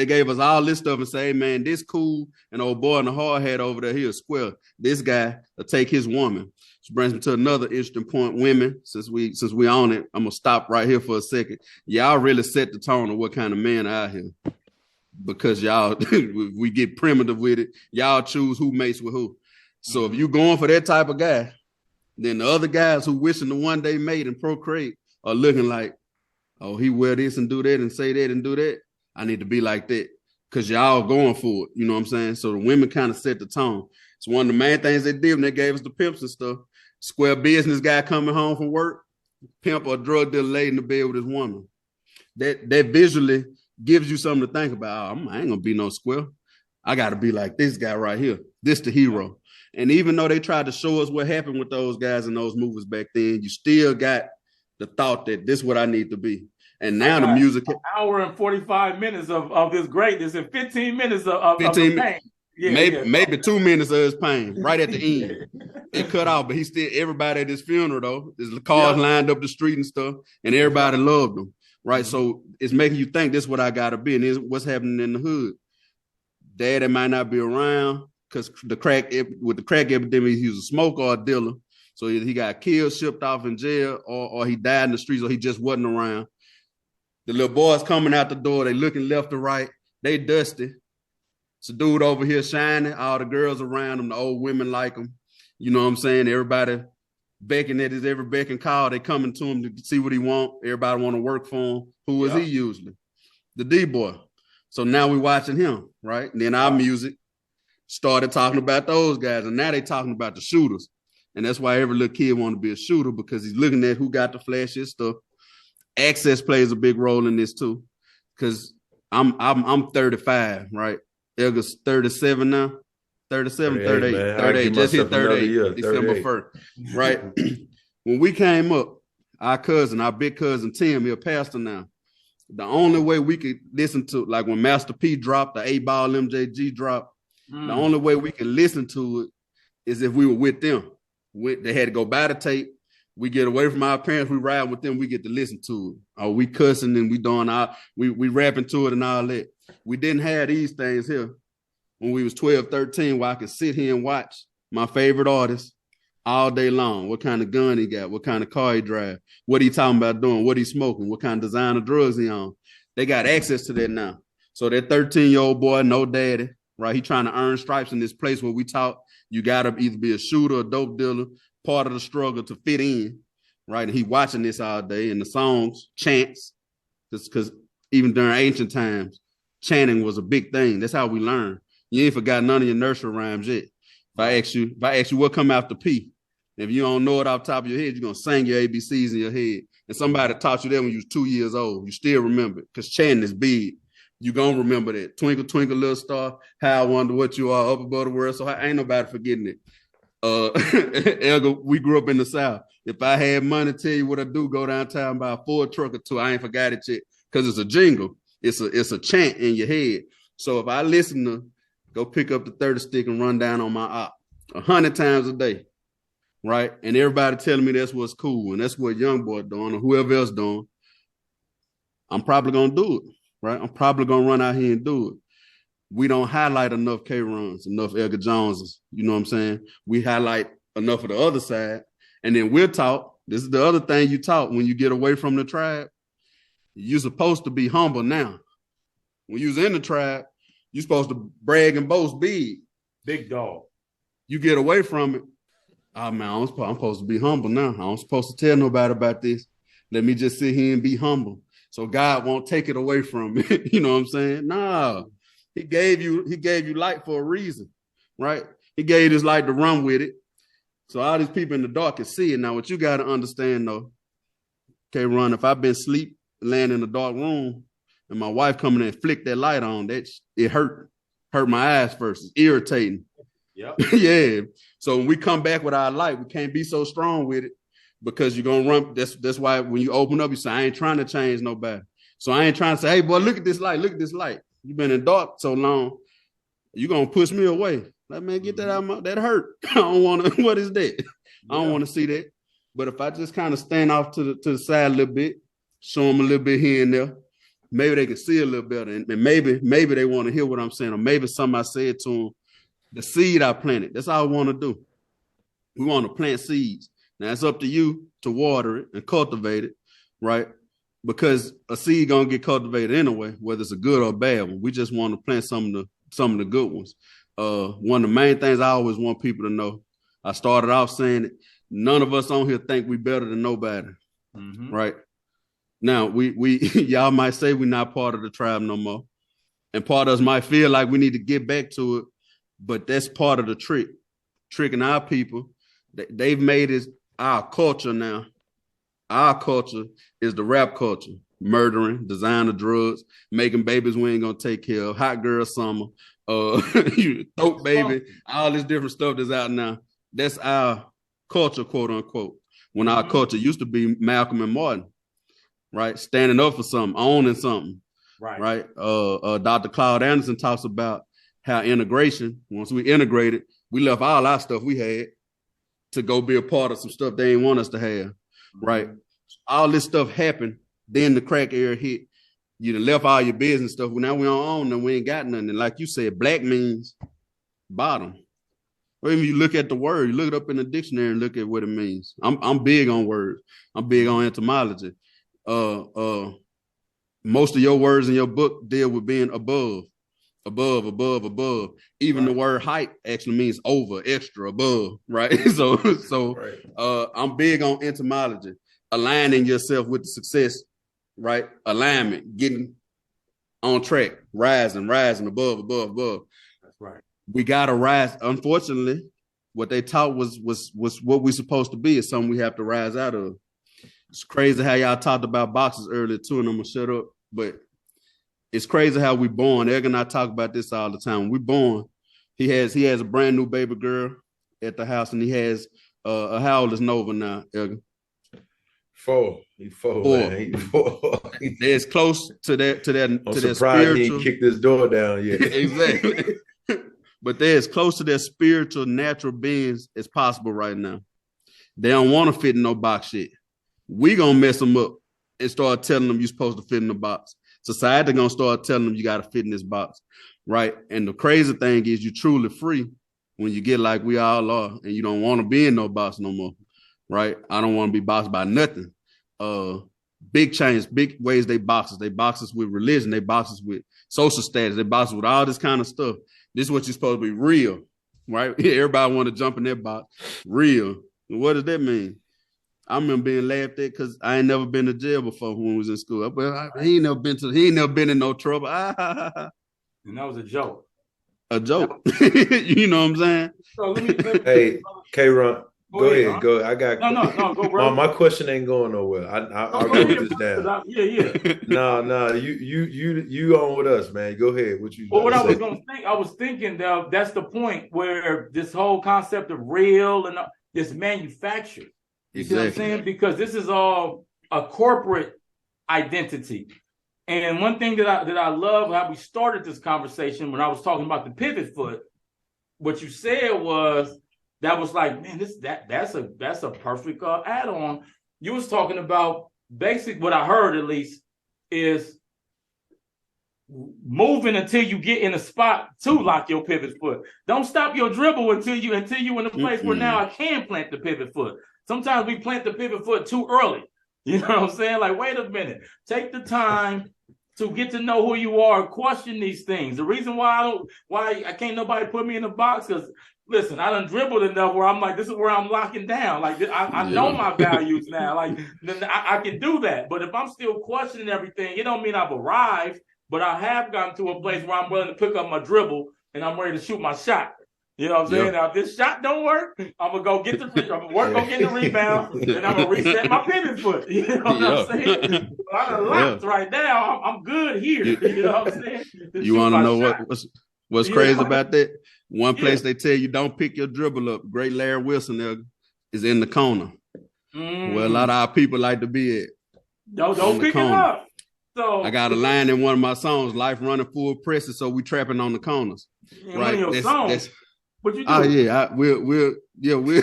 gave us all this stuff and say, hey, man, this cool. And old boy in the hard hat over there, he'll square. This guy will take his woman. Which brings me to another interesting point. Women, since we on it, I'm gonna stop right here for a second. Y'all really set the tone of what kind of men are out here, because y'all we get primitive with it. Y'all choose who mates with who. So if you going for that type of guy, then the other guys who wishing to one day mate and procreate are looking like, oh, he wear this and do that and say that and do that. I need to be like that, because y'all going for it. You know what I'm saying? So the women kind of set the tone. It's one of the main things they did when they gave us the pimps and stuff. Square business guy coming home from work, pimp or drug dealer laid in the bed with his woman. That visually gives you something to think about. Oh, I ain't gonna be no square. I gotta be like this guy right here. This the hero. And even though they tried to show us what happened with those guys in those movies back then, you still got the thought that this is what I need to be. And now the music, an hour and 45 minutes of this greatness and 15 minutes of 15 the pain. Yeah, maybe 2 minutes of his pain right at the end. It cut off, but he still, everybody at his funeral though, there's the cars lined up the street and stuff, and everybody loved him, right? So it's making you think this is what I gotta be, and this is what's happening in the hood. Daddy might not be around because with the crack epidemic, he was a smoker or a dealer. So he got killed, shipped off in jail, or he died in the streets, or he just wasn't around. The little boys coming out the door, they looking left to right, they dusty. It's a dude over here shining, all the girls around him, the old women like him. You know what I'm saying? Everybody beckoning at his every beck and call. They coming to him to see what he want. Everybody want to work for him. Who is he usually? The D-boy. So now we watching him, right? And then our music started talking about those guys, and now they talking about the shooters. And that's why every little kid want to be a shooter, because he's looking at who got the flashiest stuff. Access plays a big role in this too, because I'm 35, right? Edgar's 37 now. 37, 38, 38. Just hit 38, December 1st, right? When we came up, our big cousin Tim, he's a pastor now. The only way we could listen to, like when Master P dropped, the 8-ball MJG dropped, the only way we could listen to it is if we were with them. They had to go buy the tape. We get away from our parents, we ride with them, we get to listen to it. Or we cussing and we rapping to it and all that. We didn't have these things here when we was 12, 13, where I could sit here and watch my favorite artist all day long. What kind of gun he got, what kind of car he drive, what he talking about doing, what he smoking, what kind of designer drugs he on. They got access to that now. So that 13-year-old boy, no daddy, right? He trying to earn stripes in this place where we taught you got to either be a shooter, a dope dealer, part of the struggle to fit in, right? And he watching this all day, and the songs, chants, because even during ancient times, chanting was a big thing. That's how we learn. You ain't forgot none of your nursery rhymes yet. If I ask you what come after P, if you don't know it off the top of your head, you're gonna sing your ABCs in your head. And somebody taught you that when you was 2 years old. You still remember it, because chanting is big. You gonna remember that. Twinkle, twinkle, little star, how I wonder what you are up above the world. So ain't nobody forgetting it. Elga, we grew up in the South. If I had money to tell you what I do, go downtown, buy a Ford truck or two. I ain't forgot it yet, because it's a jingle. It's a chant in your head. So if I listen to go pick up the 30 stick and run down on my op 100 times a day, right? And everybody telling me that's what's cool and that's what young boy doing or whoever else doing, I'm probably gonna do it, right? I'm probably gonna run out here and do it. We don't highlight enough K-Rahns, enough Edgar Joneses, you know what I'm saying? We highlight enough of the other side, and then we're taught, this is the other thing you taught when you get away from the tribe, you're supposed to be humble now. When you was in the tribe, you're supposed to brag and boast big. Big dog. You get away from it. Oh, man, I'm supposed to be humble now. I'm supposed to tell nobody about this. Let me just sit here and be humble. So God won't take it away from me. You know what I'm saying? Nah. He gave you light for a reason, right? He gave this light to run with it. So all these people in the dark can see it. Now, what you got to understand, though, K-Rahn, if I've been asleep, laying in a dark room, and my wife coming in and flick that light on, it hurt my eyes first. It's irritating. Yep. Yeah. So when we come back with our light, we can't be so strong with it, because you're going to run. That's why when you open up, you say, I ain't trying to change nobody. So I ain't trying to say, hey, boy, look at this light. Look at this light. You've been in dark so long. You're going to push me away. Like, man, get that out of my, that hurt. I don't want to, what is that? I don't want to see that. But if I just kind of stand off to the side a little bit, show them a little bit here and there, maybe they can see a little better. And maybe they want to hear what I'm saying. Or maybe something I said to them, the seed I planted. That's all I want to do. We want to plant seeds. Now, it's up to you to water it and cultivate it, right? Because a seed going to get cultivated anyway, whether it's a good or a bad one. We just want to plant some of the good ones. One of the main things I always want people to know, I started off saying it, none of us on here think we better than nobody, right? Now, we y'all might say we're not part of the tribe no more. And part of us might feel like we need to get back to it, but that's part of the tricking our people. They've made it our culture now. Our culture is the rap culture. murdering, designer drugs, making babies we ain't gonna take care of, hot girl summer, throat baby, all this different stuff that's out now. That's our culture, quote unquote. When our culture used to be Malcolm and Martin, right? Standing up for something, owning something, right? Dr. Claude Anderson talks about how integration, once we integrated, we left all our stuff we had to go be a part of some stuff they didn't want us to have, right? All this stuff happened, then the crack era hit. You done left all your business stuff. Now we don't own them, we ain't got nothing. And like you said, black means bottom. Or even you look at the word, you look it up in the dictionary and look at what it means. I'm big on words. I'm big on etymology. Most of your words in your book deal with being above. Even the word height actually means over, extra, above, right? So I'm big on etymology, aligning yourself with the success, right? Alignment, getting on track, rising, above. That's right. We gotta rise. Unfortunately, what they taught was what we're supposed to be is something we have to rise out of. It's crazy how y'all talked about boxes earlier too, and I'm gonna shut up, but it's crazy how we born. Egg and I talk about this all the time. When we born, he has a brand new baby girl at the house, and he has how old is Nova now, Egg? 4. He's 4. Man. He's 4. They're as close to that I'm surprised he ain't kicked this door down yet. Exactly. But they're as close to their spiritual, natural beings as possible right now. They don't want to fit in no box shit. We gonna mess them up and start telling them you're supposed to fit in the box. Society gonna start telling them you gotta fit in this box, right? And the crazy thing is you're truly free when you get like we all are, and you don't want to be in no box no more, right? I don't want to be boxed by nothing. Big change, big ways they box us. They box us with religion. They box us with social status. They box us with all this kind of stuff. This is what you're supposed to be, real, right? Everybody want to jump in that box, real. What does that mean? I remember being laughed at because I ain't never been to jail before when we was in school. But he ain't never been in no trouble. And that was a joke. A joke. You know what I'm saying? So let me hey, K-Rah, go ahead. Huh? Go. I got no, go, bro. My question ain't going nowhere. I'll go with this down. Yeah. No, you on with us, man. Go ahead. What I was gonna think, I was thinking that that's the point where this whole concept of real and this manufactured. You see what I'm saying? Because this is all a corporate identity. And one thing that I love how we started this conversation when I was talking about the pivot foot, what you said was that was like, man, that's a perfect add-on. You was talking about what I heard at least is moving until you get in a spot to lock your pivot foot. Don't stop your dribble until you in a place where now I can plant the pivot foot. Sometimes we plant the pivot foot too early. You know what I'm saying? Like, wait a minute. Take the time to get to know who you are, question these things. The reason why I can't nobody put me in a box, because listen, I done dribbled enough where I'm like, this is where I'm locking down. Like, I know my values now. Like, I can do that. But if I'm still questioning everything, it don't mean I've arrived, but I have gotten to a place where I'm willing to pick up my dribble and I'm ready to shoot my shot. You know what I'm saying? Yep. Now, if this shot don't work, I'm going to go get the rebound, and I'm going to reset my pivot foot. You know what I'm saying? But I'm locked right now. I'm good here. You know what I'm saying? You want to know what's crazy about that? One place they tell you don't pick your dribble up. Great Larry Wilson is in the corner. Where a lot of our people like to be at. Don't pick it up. So I got a line in one of my songs, Life Running Full Presses, so we trapping on the corners. Right? One of your songs. What you do? Oh yeah, we'll. Well, hold on.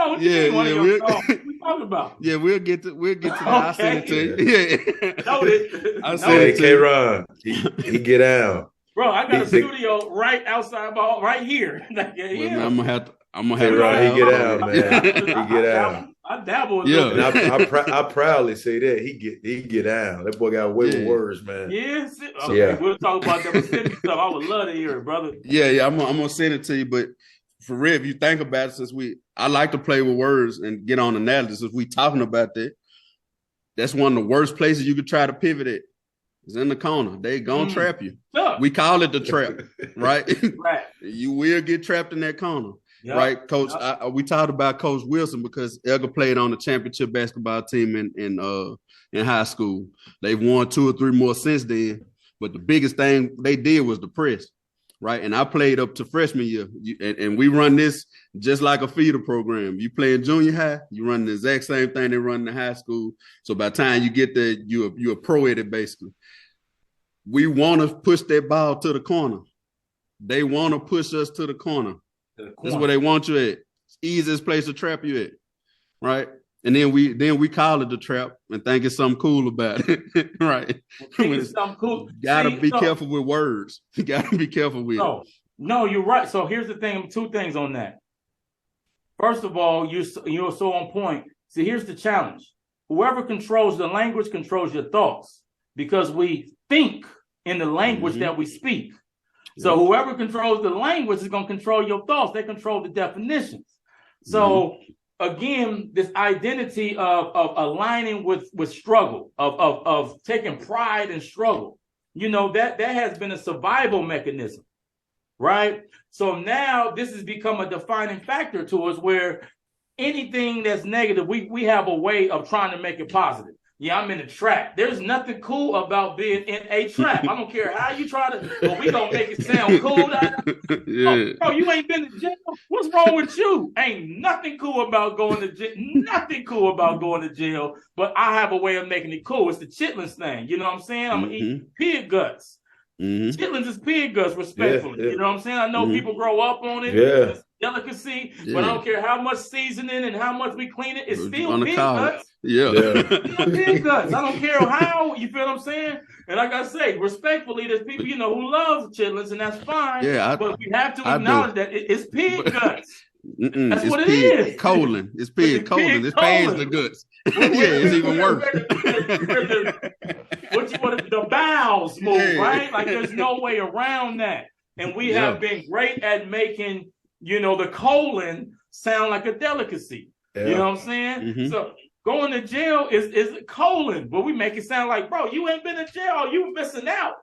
What you talking about? Yeah, we'll get to that. Okay. I'll send it to you. Yeah. Noted. I'll send it to K-Rah. He get out. Bro, I got a studio right outside, right here. Well, I'm gonna have to. K-Rah, he get out, man. He get out. I dabble with and I proudly say that he get out. That boy got way more words, man. Yes. Okay, we'll talk about that Mississippi stuff. I would love to hear it, brother. Yeah. I'm gonna send it to you. But for real, if you think about it, I like to play with words and get on analysis. If we talking about that, that's one of the worst places you could try to pivot it. It's in the corner. They gonna trap you. Sure. We call it the trap, right? Right. You will get trapped in that corner. right? Coach, we talked about Coach Wilson because Edgar played on the championship basketball team in high school. They've won 2 or 3 more since then. But the biggest thing they did was the press, right? And I played up to freshman year, and we run this just like a feeder program. You play in junior high, you run the exact same thing they run in high school. So by the time you get there, you're a pro at it, basically. We want to push that ball to the corner. They want to push us to the corner. That's where they want you at. It's the easiest place to trap you at, right? And then we call it the trap and think it's something cool about it, right? It's something cool. Gotta be careful with words. You gotta be careful with it. No, you're right. So here's the thing. 2 things on that. First of all, you're so on point. See, here's the challenge. Whoever controls the language controls your thoughts because we think in the language that we speak. So whoever controls the language is going to control your thoughts. They control the definitions. So again, this identity of aligning with struggle, of taking pride in struggle, that has been a survival mechanism, right? So now this has become a defining factor to us where anything that's negative, we have a way of trying to make it positive. Yeah, I'm in a trap. There's nothing cool about being in a trap. I don't care how you try to, but we gonna make it sound cool. Oh, you ain't been to jail? What's wrong with you? Ain't nothing cool about going to jail. Nothing cool about going to jail, but I have a way of making it cool. It's the chitlins thing. You know what I'm saying? I'm gonna eat pig guts. Chitlins is pig guts, respectfully. You know what I'm saying? I know people grow up on it. It's delicacy, but I don't care how much seasoning and how much we clean it. It's still pig guts. Pig guts. I don't care how, you feel what I'm saying? And like I say, respectfully, there's people, who love chitlins, and that's fine. But we have to acknowledge that it's pig guts. That's what it is. Colon. It's pig colon. It's past the guts. It's even worse. The bowels move, right? Like there's no way around that. And we have been great at making, the colon sound like a delicacy. You know what I'm saying? So going to jail is colon, but we make it sound like, bro, you ain't been to jail. You missing out.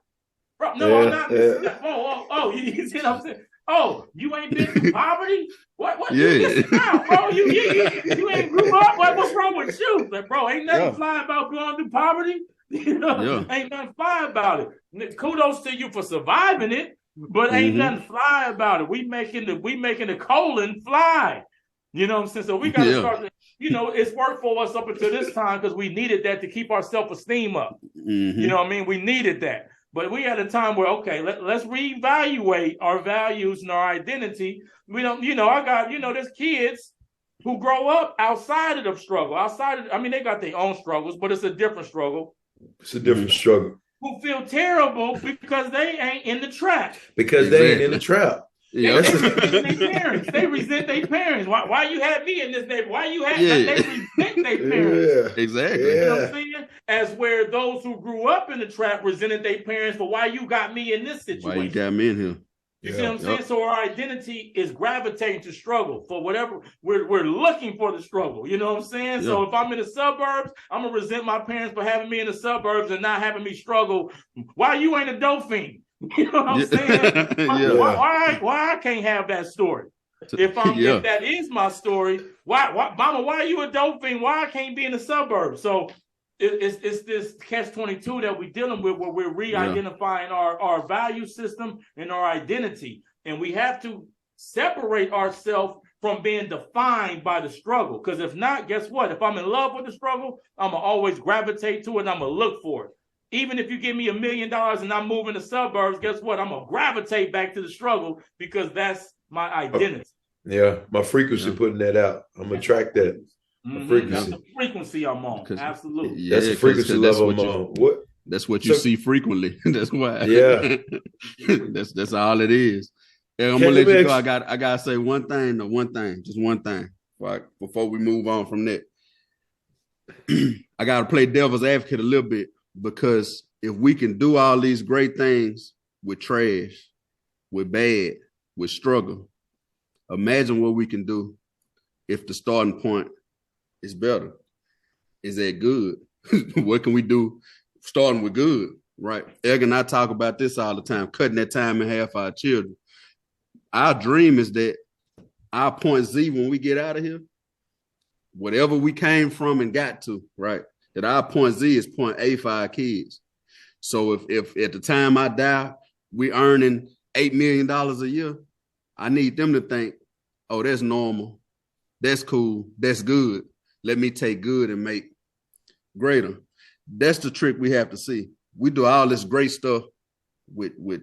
Bro, no, I'm not missing out. You see what I'm saying? Oh, you ain't been to poverty? What? You missing out, bro? You ain't grew up? What's wrong with you? Like, bro, ain't nothing fly about going through poverty. Ain't nothing fly about it. Kudos to you for surviving it, but ain't nothing fly about it. We making the colon fly. You know what I'm saying? So we got to start. It's worked for us up until this time because we needed that to keep our self-esteem up. You know what I mean? We needed that. But we had a time where, okay, let's reevaluate our values and our identity. We don't, I got, there's kids who grow up outside of the struggle, they got their own struggles, but it's a different struggle. It's a different struguggle. Who feel terrible because they ain't in the trap. Because they ain't in the trap. Yeah. They resent their parents. Why you had me in this neighborhood? Why you had they resent their parents? Exactly. You know what I'm saying? As where those who grew up in the trap resented their parents for why you got me in this situation. Why you got me in here? You see what I'm saying? So our identity is gravitating to struggle for whatever we're looking for the struggle. You know what I'm saying? Yeah. So if I'm in the suburbs, I'm gonna resent my parents for having me in the suburbs and not having me struggle. Why you ain't a dope fiend? You know what I'm saying? Why I can't have that story? If that is my story, why Mama, why are you a dope fiend? Why I can't be in the suburbs? So it's this catch-22 that we're dealing with where we're re-identifying our value system and our identity. And we have to separate ourselves from being defined by the struggle. Because if not, guess what? If I'm in love with the struggle, I'm going to always gravitate to it and I'm going to look for it. Even if you give me $1 million and I'm moving to suburbs, guess what? I'm going to gravitate back to the struggle because that's my identity. Yeah, my frequency putting that out. I'm going to track that. Frequency. That's the frequency I'm on. Absolutely. That's the frequency level I'm on. That's what you see frequently. That's why. Yeah. that's all it is. And I'm going to let you go. I got to say one thing, just one thing before we move on from that. I got to play devil's advocate a little bit. Because if we can do all these great things with trash, with bad, with struggle, imagine what we can do if the starting point is better. Is that good? What can we do starting with good, right? Egg and I talk about this all the time, cutting that time in half for our children. Our dream is that our point Z when we get out of here, whatever we came from and got to, right? That our point Z is point A for our kids. So if at the time I die, we earning $8 million a year, I need them to think, oh, that's normal. That's cool. That's good. Let me take good and make greater. That's the trick we have to see. We do all this great stuff with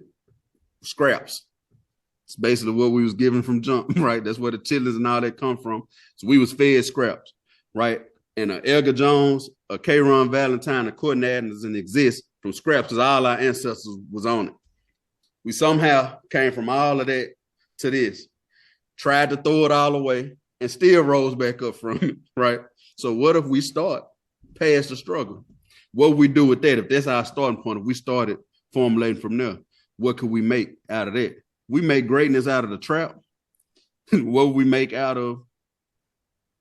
scraps. It's basically what we was given from jump, right? That's where the chitlins and all that come from. So we was fed scraps, right? And Edgar Jones, a K-Rahn Vallatine, a Courtney Adams didn't exist from scraps because all our ancestors was on it. We somehow came from all of that to this, tried to throw it all away and still rose back up from it, right? So what if we start past the struggle? What we do with that? If that's our starting point, if we started formulating from there, what could we make out of that? We make greatness out of the trap. What would we make out of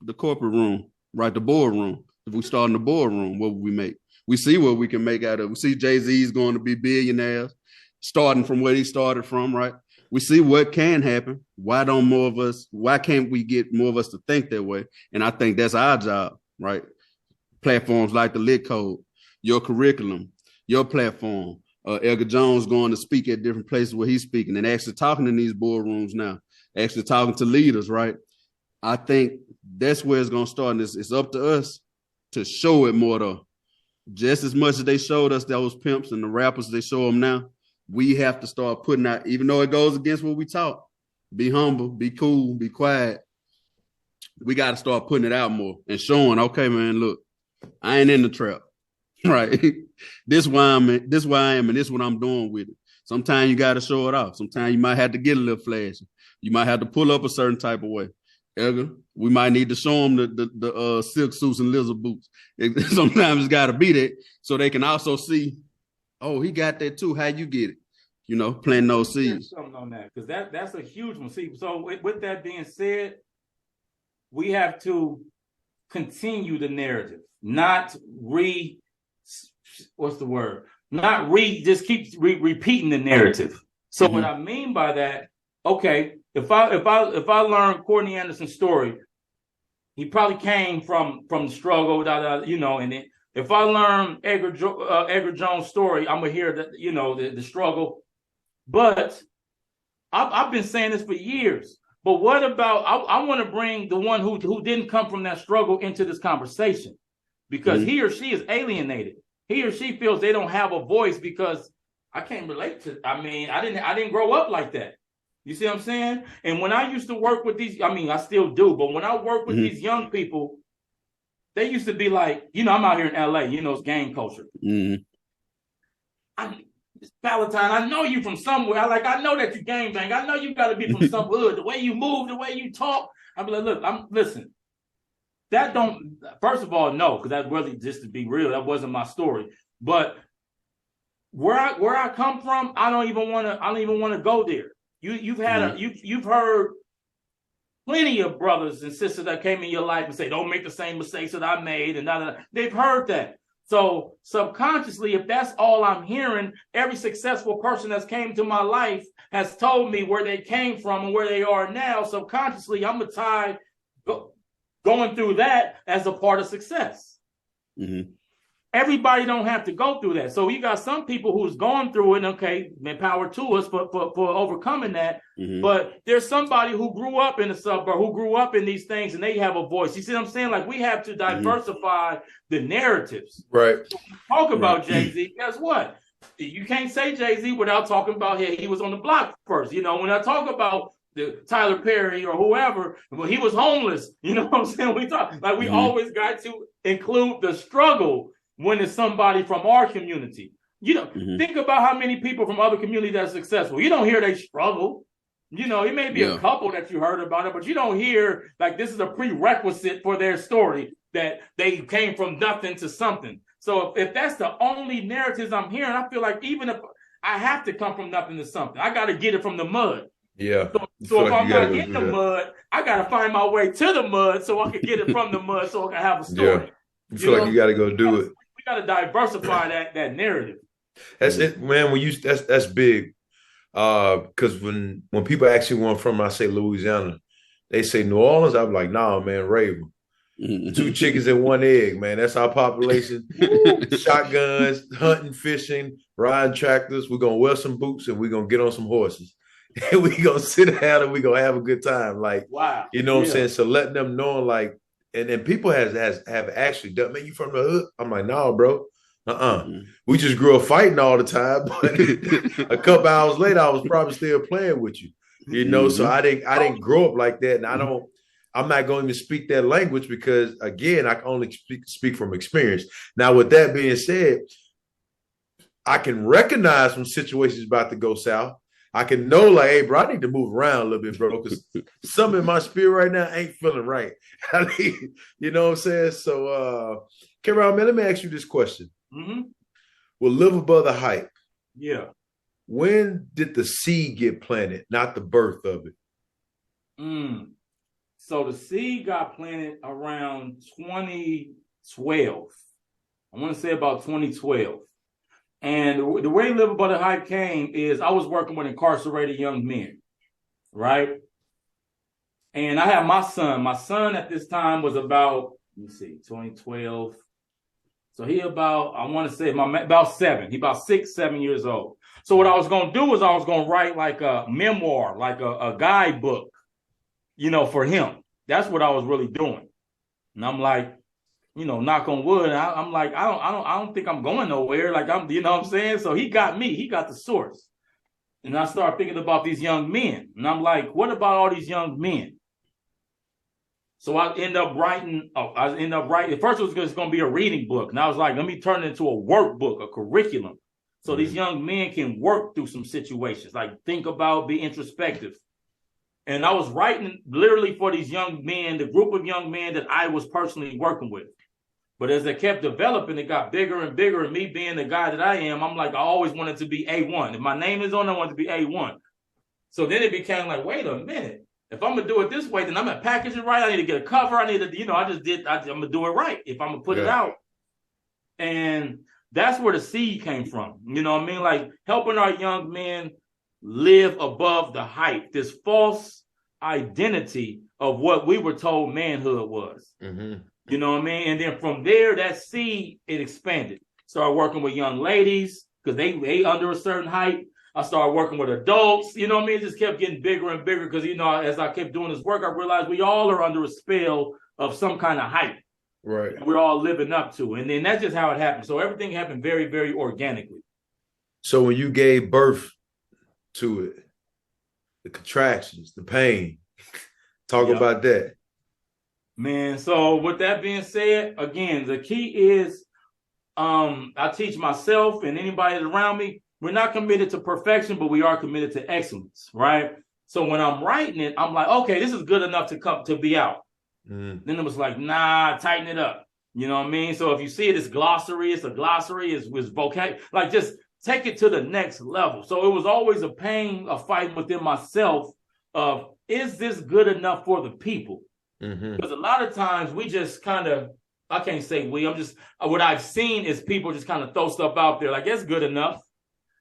the corporate room, right? The boardroom. If we start in the boardroom, what would we make? We see what we can make out of it. We see Jay-Z's going to be billionaires, starting from where he started from, right? We see what can happen. Why can't we get more of us to think that way? And I think that's our job, right? Platforms like the L.I.T Code, your curriculum, your platform, Edgar Jones going to speak at different places where he's speaking and actually talking in these boardrooms now, actually talking to leaders, right? I think that's where it's going to start. And it's up to us to show it more though. Just as much as they showed us those pimps and the rappers, they show them now, we have to start putting out, even though it goes against what we taught, be humble, be cool, be quiet. We got to start putting it out more and showing, okay, man, look, I ain't in the trap. Right. This why I am, and this is what I'm doing with it. Sometimes you got to show it off. Sometimes you might have to get a little flashy. You might have to pull up a certain type of way. Edgar, we might need to show them the silk suits and lizard boots. Sometimes it's got to be that so they can also see, oh, he got that too. How you get it? You know, planting those seeds. Something on that, because that's a huge one. See, so with that being said, we have to continue the narrative, not just keep repeating the narrative. So what I mean by that, okay, if I learn Courtney Anderson's story, he probably came from the struggle, and then if I learn Edgar Jones' story, I'm gonna hear that, the struggle. But I've been saying this for years. But what about I want to bring the one who didn't come from that struggle into this conversation, because he or she is alienated. He or she feels they don't have a voice because I can't relate to. I mean, I didn't grow up like that. You see what I'm saying? And when I used to work with these, I mean, I still do, but when I work with these young people, they used to be like, I'm out here in LA, it's gang culture. Vallatine, I know you from somewhere. I know that you gang bang. I know you got to be from some hood. The way you move, the way you talk. I'm like, look, listen. That don't. First of all, no, because that really, just to be real, that wasn't my story. But where I come from, I don't even want to go there. You've heard plenty of brothers and sisters that came in your life and say, don't make the same mistakes that I made, and they've heard that. So subconsciously, if that's all I'm hearing, every successful person that's came to my life has told me where they came from and where they are now. Subconsciously, I'm gonna tie going through that as a part of success. Everybody don't have to go through that. So you got some people who's gone through it, and okay, power to us for overcoming that. But there's somebody who grew up in the suburb, who grew up in these things, and they have a voice. You see what I'm saying? Like, we have to diversify the narratives. Right. So talk about Jay-Z. Guess what? You can't say Jay-Z without talking about he was on the block first. When I talk about the Tyler Perry or whoever, well, he was homeless. You know what I'm saying? We always got to include the struggle when it's somebody from our community. Think about how many people from other communities that are successful. You don't hear they struggle. It may be a couple that you heard about it, but you don't hear like this is a prerequisite for their story that they came from nothing to something. So if that's the only narratives I'm hearing, I feel like even if I have to come from nothing to something, I got to get it from the mud. Yeah. So if I'm not in the mud, I got to find my way to the mud so I can get it from the mud so I can have a story. Yeah. You feel like you got to go do it. We got to diversify that narrative. That's it, man. That's big. Because when people actually want from, I say Louisiana, They say New Orleans. I'm like, nah, man, Raven. 2 chickens and 1 egg, man. That's our population. Shotguns, hunting, fishing, riding tractors. We're going to wear some boots and we're going to get on some horses. And we're going to sit down and we're going to have a good time. Like, wow. You know what I'm saying? So letting them know, like, and then people have actually done, man, you from the hood? I'm like, no, bro. We just grew up fighting all the time. But a couple hours later, I was probably still playing with you. You know, so I didn't grow up like that. And I'm not going to speak that language because, again, I can only speak from experience. Now, with that being said, I can recognize when situations about to go south. I can know, like, hey, bro, I need to move around a little bit, bro, because something in my spirit right now ain't feeling right. You know what I'm saying? So, K-Rah, man, let me ask you this question. We'll live above the hype. Yeah. When did the seed get planted, not the birth of it? So the seed got planted around 2012. I want to say about 2012. And the way Live Above the Hype came is I was working with incarcerated young men, right? And I had my son. My son at this time was about, 2012. So he about, I want to say about 7. He about 6, 7 years old. So what I was going to do is I was going to write like a memoir, like a guidebook, for him. That's what I was really doing. And I'm like, knock on wood. I'm like, I don't think I'm going nowhere. Like you know what I'm saying? So he got me. He got the source. And I started thinking about these young men. And I'm like, what about all these young men? So I end up writing. At first it was just going to be a reading book. And I was like, let me turn it into a workbook, a curriculum. So these young men can work through some situations, like think about, be introspective. And I was writing literally for these young men, the group of young men that I was personally working with. But as it kept developing, it got bigger and bigger. And me being the guy that I am, I'm like, I always wanted to be A1. If my name is on it, I want to be A1. So then it became like, wait a minute. If I'm going to do it this way, then I'm going to package it right. I need to get a cover. I need to, I'm going to do it right if I'm going to put it out. And that's where the seed came from. You know what I mean? Like helping our young men live above the hype, this false identity of what we were told manhood was. You know what I mean? And then from there, that seed, it expanded. Started working with young ladies because they under a certain height. I started working with adults. You know what I mean? It just kept getting bigger and bigger because, as I kept doing this work, I realized we all are under a spell of some kind of hype. Right. We're all living up to. And then that's just how it happened. So everything happened very, very organically. So when you gave birth to it, the contractions, the pain, talk about that. Man, so with that being said, again, the key is I teach myself and anybody around me, we're not committed to perfection, but we are committed to excellence, right? So when I'm writing it, I'm like, okay, this is good enough to be out. Then it was like, nah, tighten it up. You know what I mean? So if you see it, it's glossary, it's vocab, like just take it to the next level. So it was always a fight within myself of, is this good enough for the people? Because a lot of times we just kind of, I can't say what I've seen is people just kind of throw stuff out there like, it's good enough.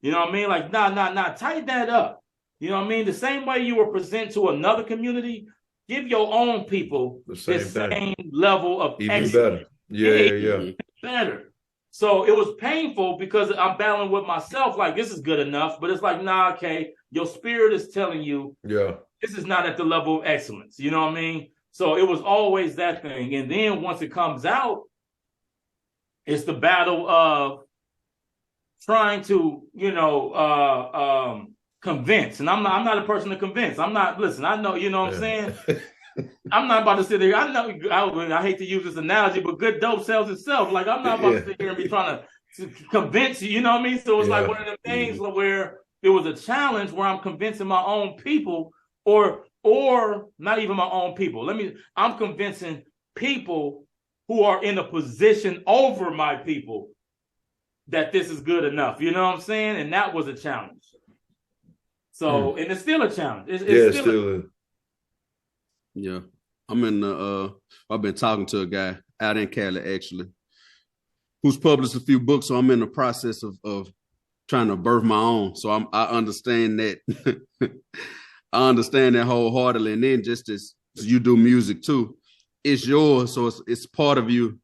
You know what I mean? Like, nah, tighten that up. You know what I mean? The same way you will present to another community, give your own people the same level of even better. Yeah. Better. So it was painful because I'm battling with myself like, this is good enough. But it's like, nah, okay, your spirit is telling you this is not at the level of excellence. You know what I mean? So it was always that thing. And then once it comes out, it's the battle of trying to, convince. And I'm not a person to convince. I know, you know what I'm saying? I'm not about to sit there. I know I hate to use this analogy, but good dope sells itself. Like I'm not about to sit here and be trying to convince you, you know what I mean? So it's like one of the things where it was a challenge where I'm convincing my own people or not even my own people. I'm convincing people who are in a position over my people that this is good enough. You know what I'm saying? And that was a challenge. So, and it's still a challenge. It's still Yeah. I'm in I've been talking to a guy out in Cali actually, who's published a few books. So I'm in the process of trying to birth my own. So I understand that. I understand that wholeheartedly. And then just as you do music too. It's yours, so it's part of you.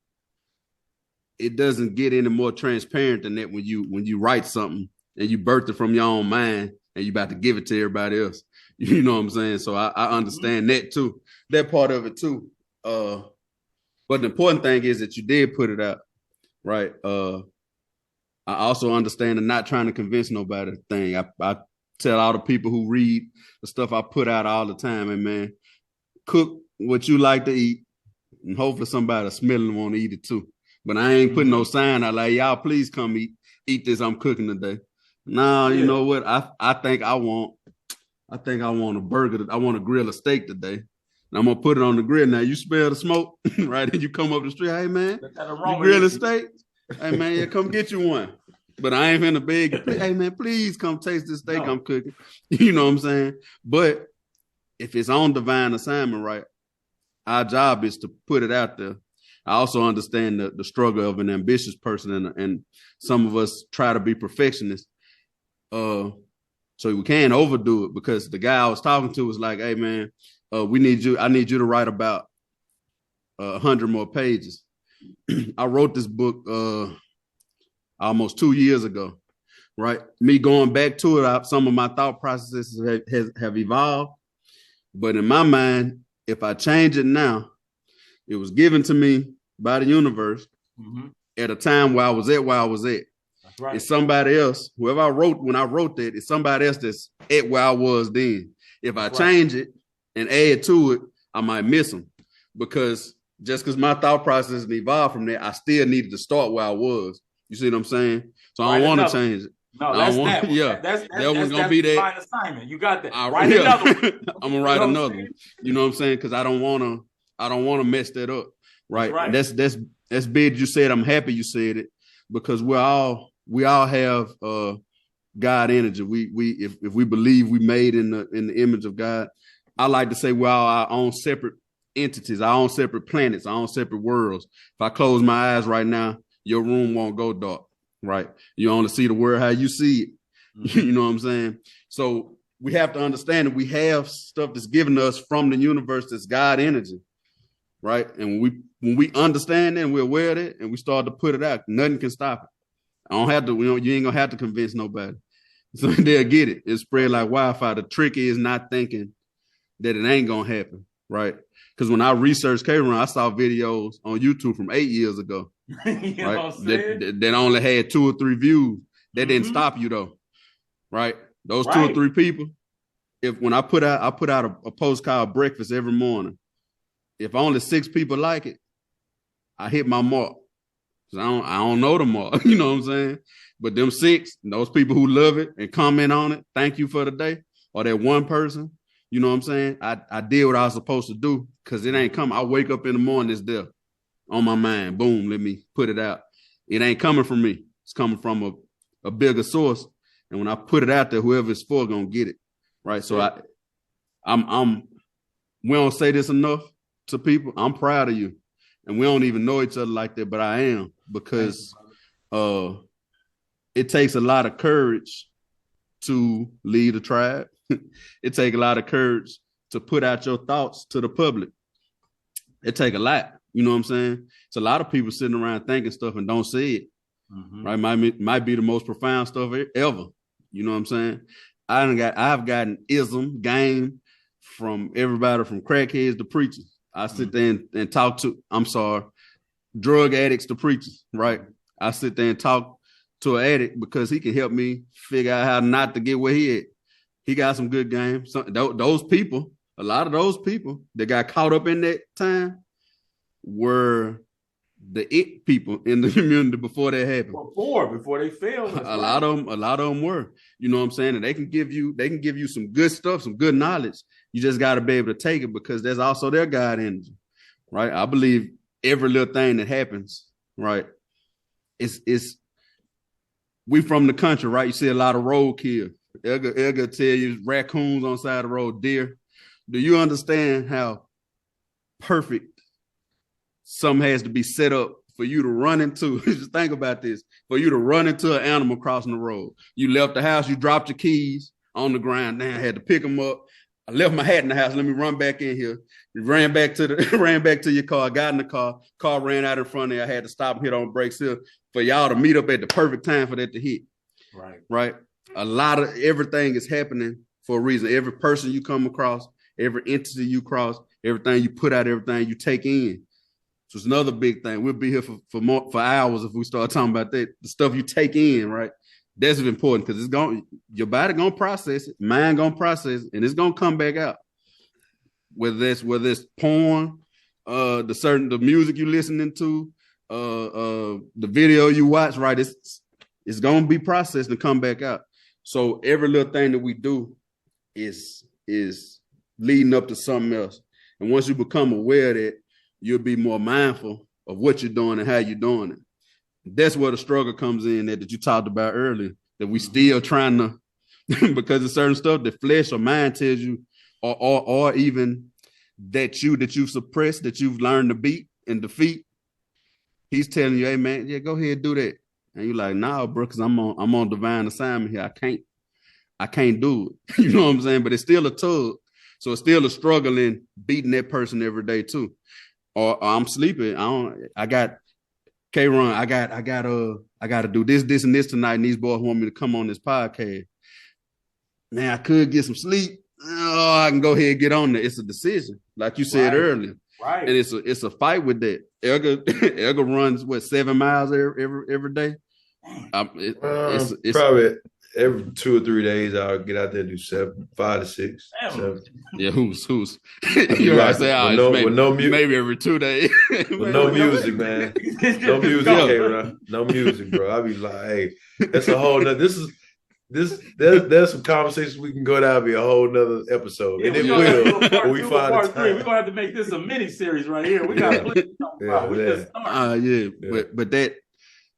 It doesn't get any more transparent than that when you write something and you birthed it from your own mind and you about to give it to everybody else. You know what I'm saying? So I understand that too, that part of it too. But the important thing is that you did put it out, right? I also understand the not trying to convince nobody thing. I tell all the people who read the stuff I put out all the time, and man, cook what you like to eat, and hopefully somebody smell and want to eat it too. But I ain't putting no sign out like, y'all please come eat this I'm cooking today. Nah, you know what? I think I want a burger. I want to grill a steak today. And I'm gonna put it on the grill. Now you smell the smoke, right? And you come up the street, hey man, you grill a steak? Hey man, yeah, come get you one. But I ain't finna beg. Hey man, please come taste this steak I'm cooking. You know what I'm saying? But if it's on divine assignment, right, our job is to put it out there. I also understand the struggle of an ambitious person, and some of us try to be perfectionists. So we can't overdo it, because the guy I was talking to was like, hey man, I need you to write about 100 more pages. I wrote this book almost 2 years ago, right? Me going back to it, some of my thought processes have evolved. But in my mind, if I change it now, it was given to me by the universe at a time where I was at. That's right. It's somebody else, whoever I wrote when I wrote that, it's somebody else that's at where I was then. If I change it and add to it, I might miss them, because just because my thought process has evolved from there, I still needed to start where I was. You see what I'm saying? So I don't want to change it. No, that's that. Yeah, that's gonna be that assignment. You got that. Write another one. I'm gonna write another one. You know what I'm saying? Because I don't wanna mess that up. Right. That's big. You said. I'm happy you said it, because we all have God energy. If we believe we made in the image of God, I like to say we're all our own separate entities, our own separate planets, our own separate worlds. If I close my eyes right now, your room won't go dark. Right. You only see the world how you see it. You know what I'm saying? So we have to understand that we have stuff that's given us from the universe that's God energy. Right. And when we understand that and we're aware of it and we start to put it out, nothing can stop it. I don't have to, you ain't gonna have to convince nobody. So they'll get it. It's spread like wildfire. The trick is not thinking that it ain't gonna happen. Right. Because when I researched K-Rah, I saw videos on YouTube from 8 years ago. You know what I'm saying? That only had 2 or 3 views. That didn't stop you though, right? Those 2 or 3 people. When I put out a post called Breakfast every morning, if only 6 people like it, I hit my mark. I don't know the mark, you know what I'm saying? But them 6, those people who love it and comment on it, thank you for the day, or that one person, you know what I'm saying? I did what I was supposed to do, because it ain't coming. I wake up in the morning, it's there on my mind. Boom, let me put it out. It ain't coming from me. It's coming from a bigger source. And when I put it out there, whoever it's for gonna get it. Right. So we don't say this enough to people. I'm proud of you. And we don't even know each other like that, but I am, because it takes a lot of courage to lead a tribe. It takes a lot of courage to put out your thoughts to the public. It takes a lot. You know what I'm saying? It's a lot of people sitting around thinking stuff and don't say it. Right? Might be the most profound stuff ever. You know what I'm saying? I've gotten game from everybody from crackheads to preachers. I sit there and talk to, drug addicts to preachers, right? I sit there and talk to an addict because he can help me figure out how not to get where he at. He got some good game. Those people, a lot of those people that got caught up in that time were the it people in the community before that happened. Before they failed. A lot of them were. You know what I'm saying? And they can give you some good stuff, some good knowledge. You just got to be able to take it, because that's also their God energy, right? I believe every little thing that happens, right? It's we from the country, right? You see a lot of roadkill. Elga tell you raccoons on the side of the road, deer. Do you understand how perfect something has to be set up for you to run into? Just think about this. For you to run into an animal crossing the road. You left the house, you dropped your keys on the ground, now had to pick them up. I left my hat in the house. Let me run back in here. Ran back to your car. Got in the car. Car ran out in front of me. I had to stop and hit on brakes here for y'all to meet up at the perfect time for that to hit. Right. A lot of everything is happening for a reason. Every person you come across, every entity you cross, everything you put out, everything you take in. So it's another big thing. We'll be here for hours if we start talking about that. The stuff you take in, right? That's important because your body gonna process it, mind gonna process it, and it's gonna come back out. Whether it's porn, the music you listening to, the video you watch, right? It's gonna be processed and come back out. So every little thing that we do is leading up to something else. And once you become aware of that, you'll be more mindful of what you're doing and how you're doing it. That's where the struggle comes in that you talked about earlier, that we still trying to, because of certain stuff that flesh or mind tells you, or even that you've suppressed, that you've learned to beat and defeat. He's telling you, hey man, yeah, go ahead and do that. And you're like, nah, bro, because I'm on divine assignment here. I can't do it. You know what I'm saying? But it's still a tug. So it's still a struggle in beating that person every day too. Or I'm sleeping. I got K-Rahn, I got to do this, and this tonight, and these boys want me to come on this podcast. Man, I could get some sleep. Oh, I can go ahead and get on there. It's a decision, like you said earlier. Right. And it's a fight with that. Elga runs, 7 miles every day? It's probably every 2 or 3 days I'll get out there and do 5 to 6. 7. Yeah, who's you know what I'm saying? With no music, maybe every 2 days. With no music, man. No music, K-Rah. No music, bro. I be like, hey, that's a whole nother. There's some conversations we can go down, be a whole nother episode. Yeah, and it will when we find part time. 3. We're gonna have to make this a mini series right here. We got but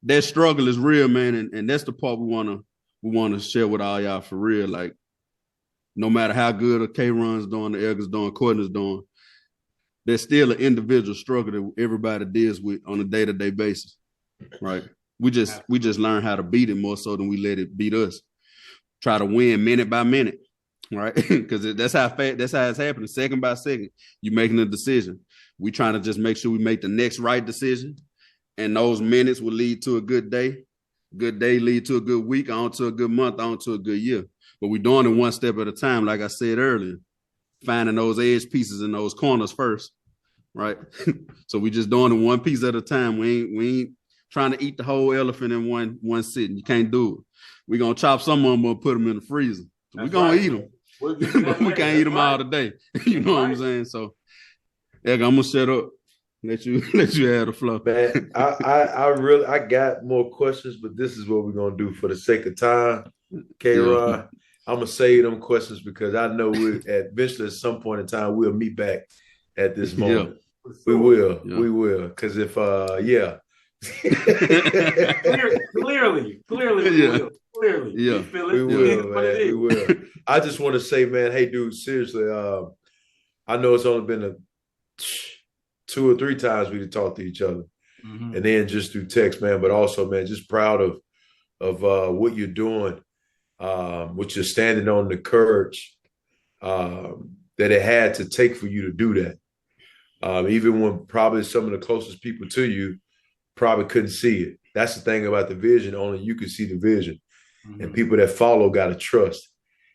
that struggle is real, man, and that's the part we wanna share with all y'all for real. Like, no matter how good a K-Rahn's doing, the Elga's doing, Courtney's doing, there's still an individual struggle that everybody deals with on a day-to-day basis, right? We just learn how to beat it more so than we let it beat us. Try to win minute by minute, right? Because that's how it's happening, second by second. You're making a decision. We trying to just make sure we make the next right decision, and those minutes will lead to a good day. Good day lead to a good week, on to a good month, on to a good year. But we're doing it one step at a time, like I said earlier, finding those edge pieces in those corners first, right? So we just doing it one piece at a time. We ain't trying to eat the whole elephant in one sitting. You can't do it. We're going to chop some of them and put them in the freezer. So we're going to eat them. But we can't eat them all today. You know what I'm saying? So, yeah, I'm going to shut up. Let you have the flow. Man, I got more questions, but this is what we're going to do for the sake of time. K-Rah, yeah. I'm going to save them questions because I know eventually at some point in time we'll meet back at this moment. Yeah. We will. Yeah. We will. Because if, yeah. Clearly. Yeah. Clearly. Yeah. We will, man. We will. I just want to say, man, hey, dude, seriously, I know it's only been 2 or 3 times we talked to each other, and then just through text, man. But also, man, just proud of what you're doing, what you're standing on, the courage that it had to take for you to do that. Even when probably some of the closest people to you probably couldn't see it. That's the thing about the vision. Only you can see the vision. And people that follow got to trust.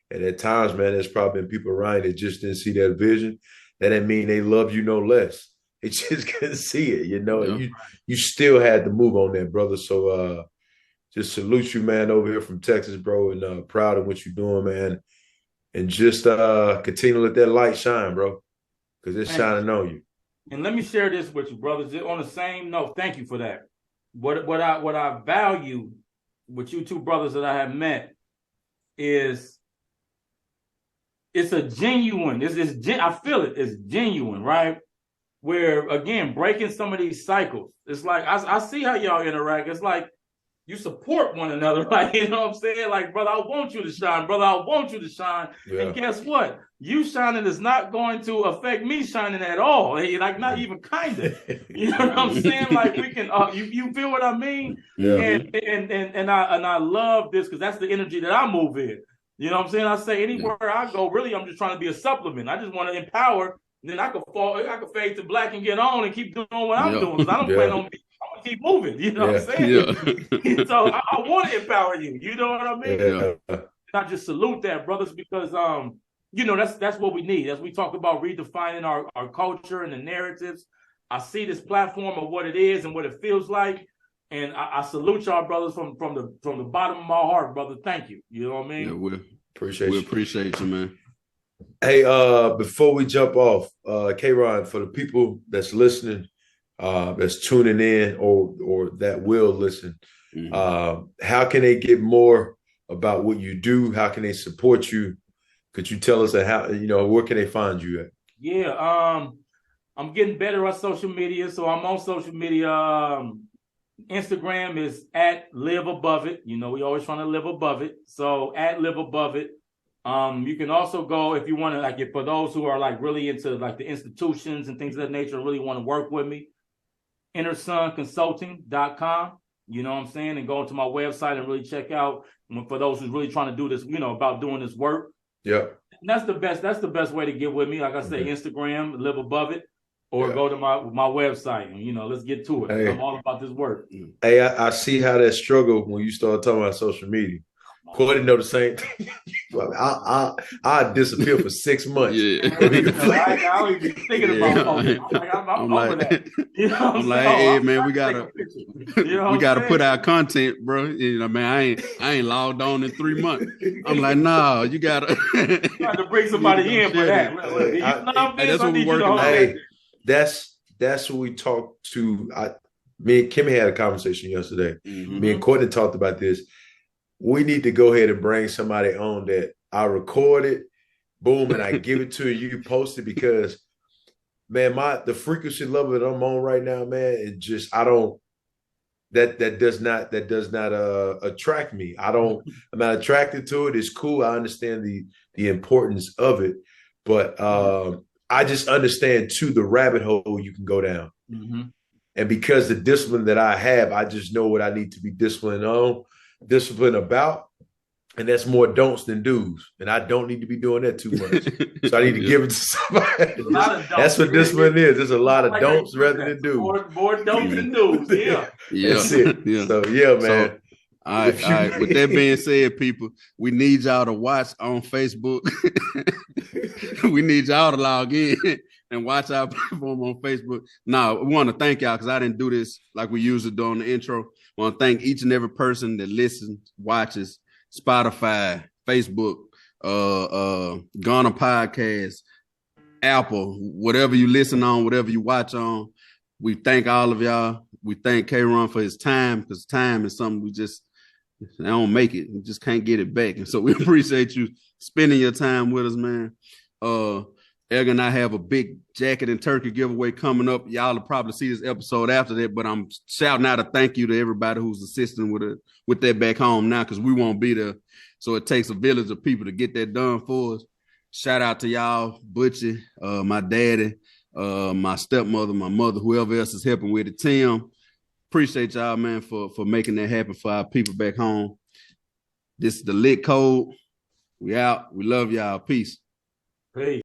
And at times, man, there's probably been people around that just didn't see that vision. That didn't mean they love you no less. They just couldn't see it, you know. And you still had to move on that, brother. So just salute you, man, over here from Texas, bro, and proud of what you're doing, man. And just continue to let that light shine, bro, because it's shining on you. And let me share this with you, brothers. On the same note, thank you for that. What I value with you two brothers that I have met is it's a genuine. I feel it. It's genuine, right? Where again, breaking some of these cycles. It's like I see how y'all interact. It's like you support one another, like, you know what I'm saying? Like, brother, I want you to shine. Brother, I want you to shine. Yeah. And guess what? You shining is not going to affect me shining at all. Like, not even kind of. You know what I'm saying? Like, we can. You feel what I mean? Yeah. And I love this because that's the energy that I move in. You know what I'm saying? I say anywhere I go, really, I'm just trying to be a supplement. I just want to empower. Then I could fade to black and get on and keep doing what I'm doing. Because I don't plan on I'm gonna keep moving. You know what I'm saying? Yeah. So I want to empower you. You know what I mean? Yeah. And I just salute that, brothers, because you know, that's what we need. As we talk about redefining our culture and the narratives, I see this platform of what it is and what it feels like. And I salute y'all, brothers, from the bottom of my heart, brother. Thank you. You know what I mean? Yeah, we appreciate you, man. Hey, before we jump off, K-Rahn, for the people that's listening, that's tuning in or that will listen, how can they get more about what you do? How can they support you? Could you tell us how, where can they find you at? Yeah, I'm getting better at social media. So I'm on social media. Instagram is @liveaboveit. You know, we always trying to live above it. So @liveaboveit. You can also go if you want to, for those who are like really into like the institutions and things of that nature, really want to work with me, InnerSunConsulting.com. You know what I'm saying? And go to my website and really check out for those who's really trying to do this, about doing this work. Yeah. And that's the best way to get with me. Like I say, Instagram, Live Above It. Or go to my website and, let's get to it. Hey, I'm all about this work. Hey, I see how that struggle when you start talking about social media. Courtney know the same thing. I disappear for 6 months. Yeah. I don't even be thinking about it. I'm over that. I'm like, hey man, we gotta put out content, bro. Man, I ain't logged on in 3 months. I'm like, nah, you gotta bring somebody in for that. That's what we're working on. Hey, that's what we talked to. Me and Kimmy had a conversation yesterday. Me and Courtney talked about this. We need to go ahead and bring somebody on that I record it, boom, and I give it to you post it, because man, the frequency level that I'm on right now, man, it just that does not attract me. I'm not attracted to it. It's cool. I understand the importance of it, but I just understand too the rabbit hole you can go down. And because the discipline that I have, I just know what I need to be disciplined about. And that's more don'ts than do's. And I don't need to be doing that too much. So I need to give it to somebody. That's what discipline is. There's a lot of don'ts rather than do's. More don'ts than do's. Yeah. That's it. Yeah. So yeah, man. So, all right. With that being said, people, we need y'all to watch on Facebook. We need y'all to log in and watch our platform on Facebook. Now, we want to thank y'all because I didn't do this like we usually do on the intro. I want to thank each and every person that listens, watches, Spotify, Facebook, Ghana Podcast, Apple, whatever you listen on, whatever you watch on. We thank all of y'all. We thank K-Rahn for his time, because time is something I don't make it. We just can't get it back. And so we appreciate you spending your time with us, man. Egg and I have a big jacket and turkey giveaway coming up. Y'all will probably see this episode after that, but I'm shouting out a thank you to everybody who's assisting with that back home now, because we won't be there. So it takes a village of people to get that done for us. Shout out to y'all, Butchie, my daddy, my stepmother, my mother, whoever else is helping with it, Tim. Appreciate y'all, man, for making that happen for our people back home. This is the L.I.T Code. We out. We love y'all. Peace. Peace.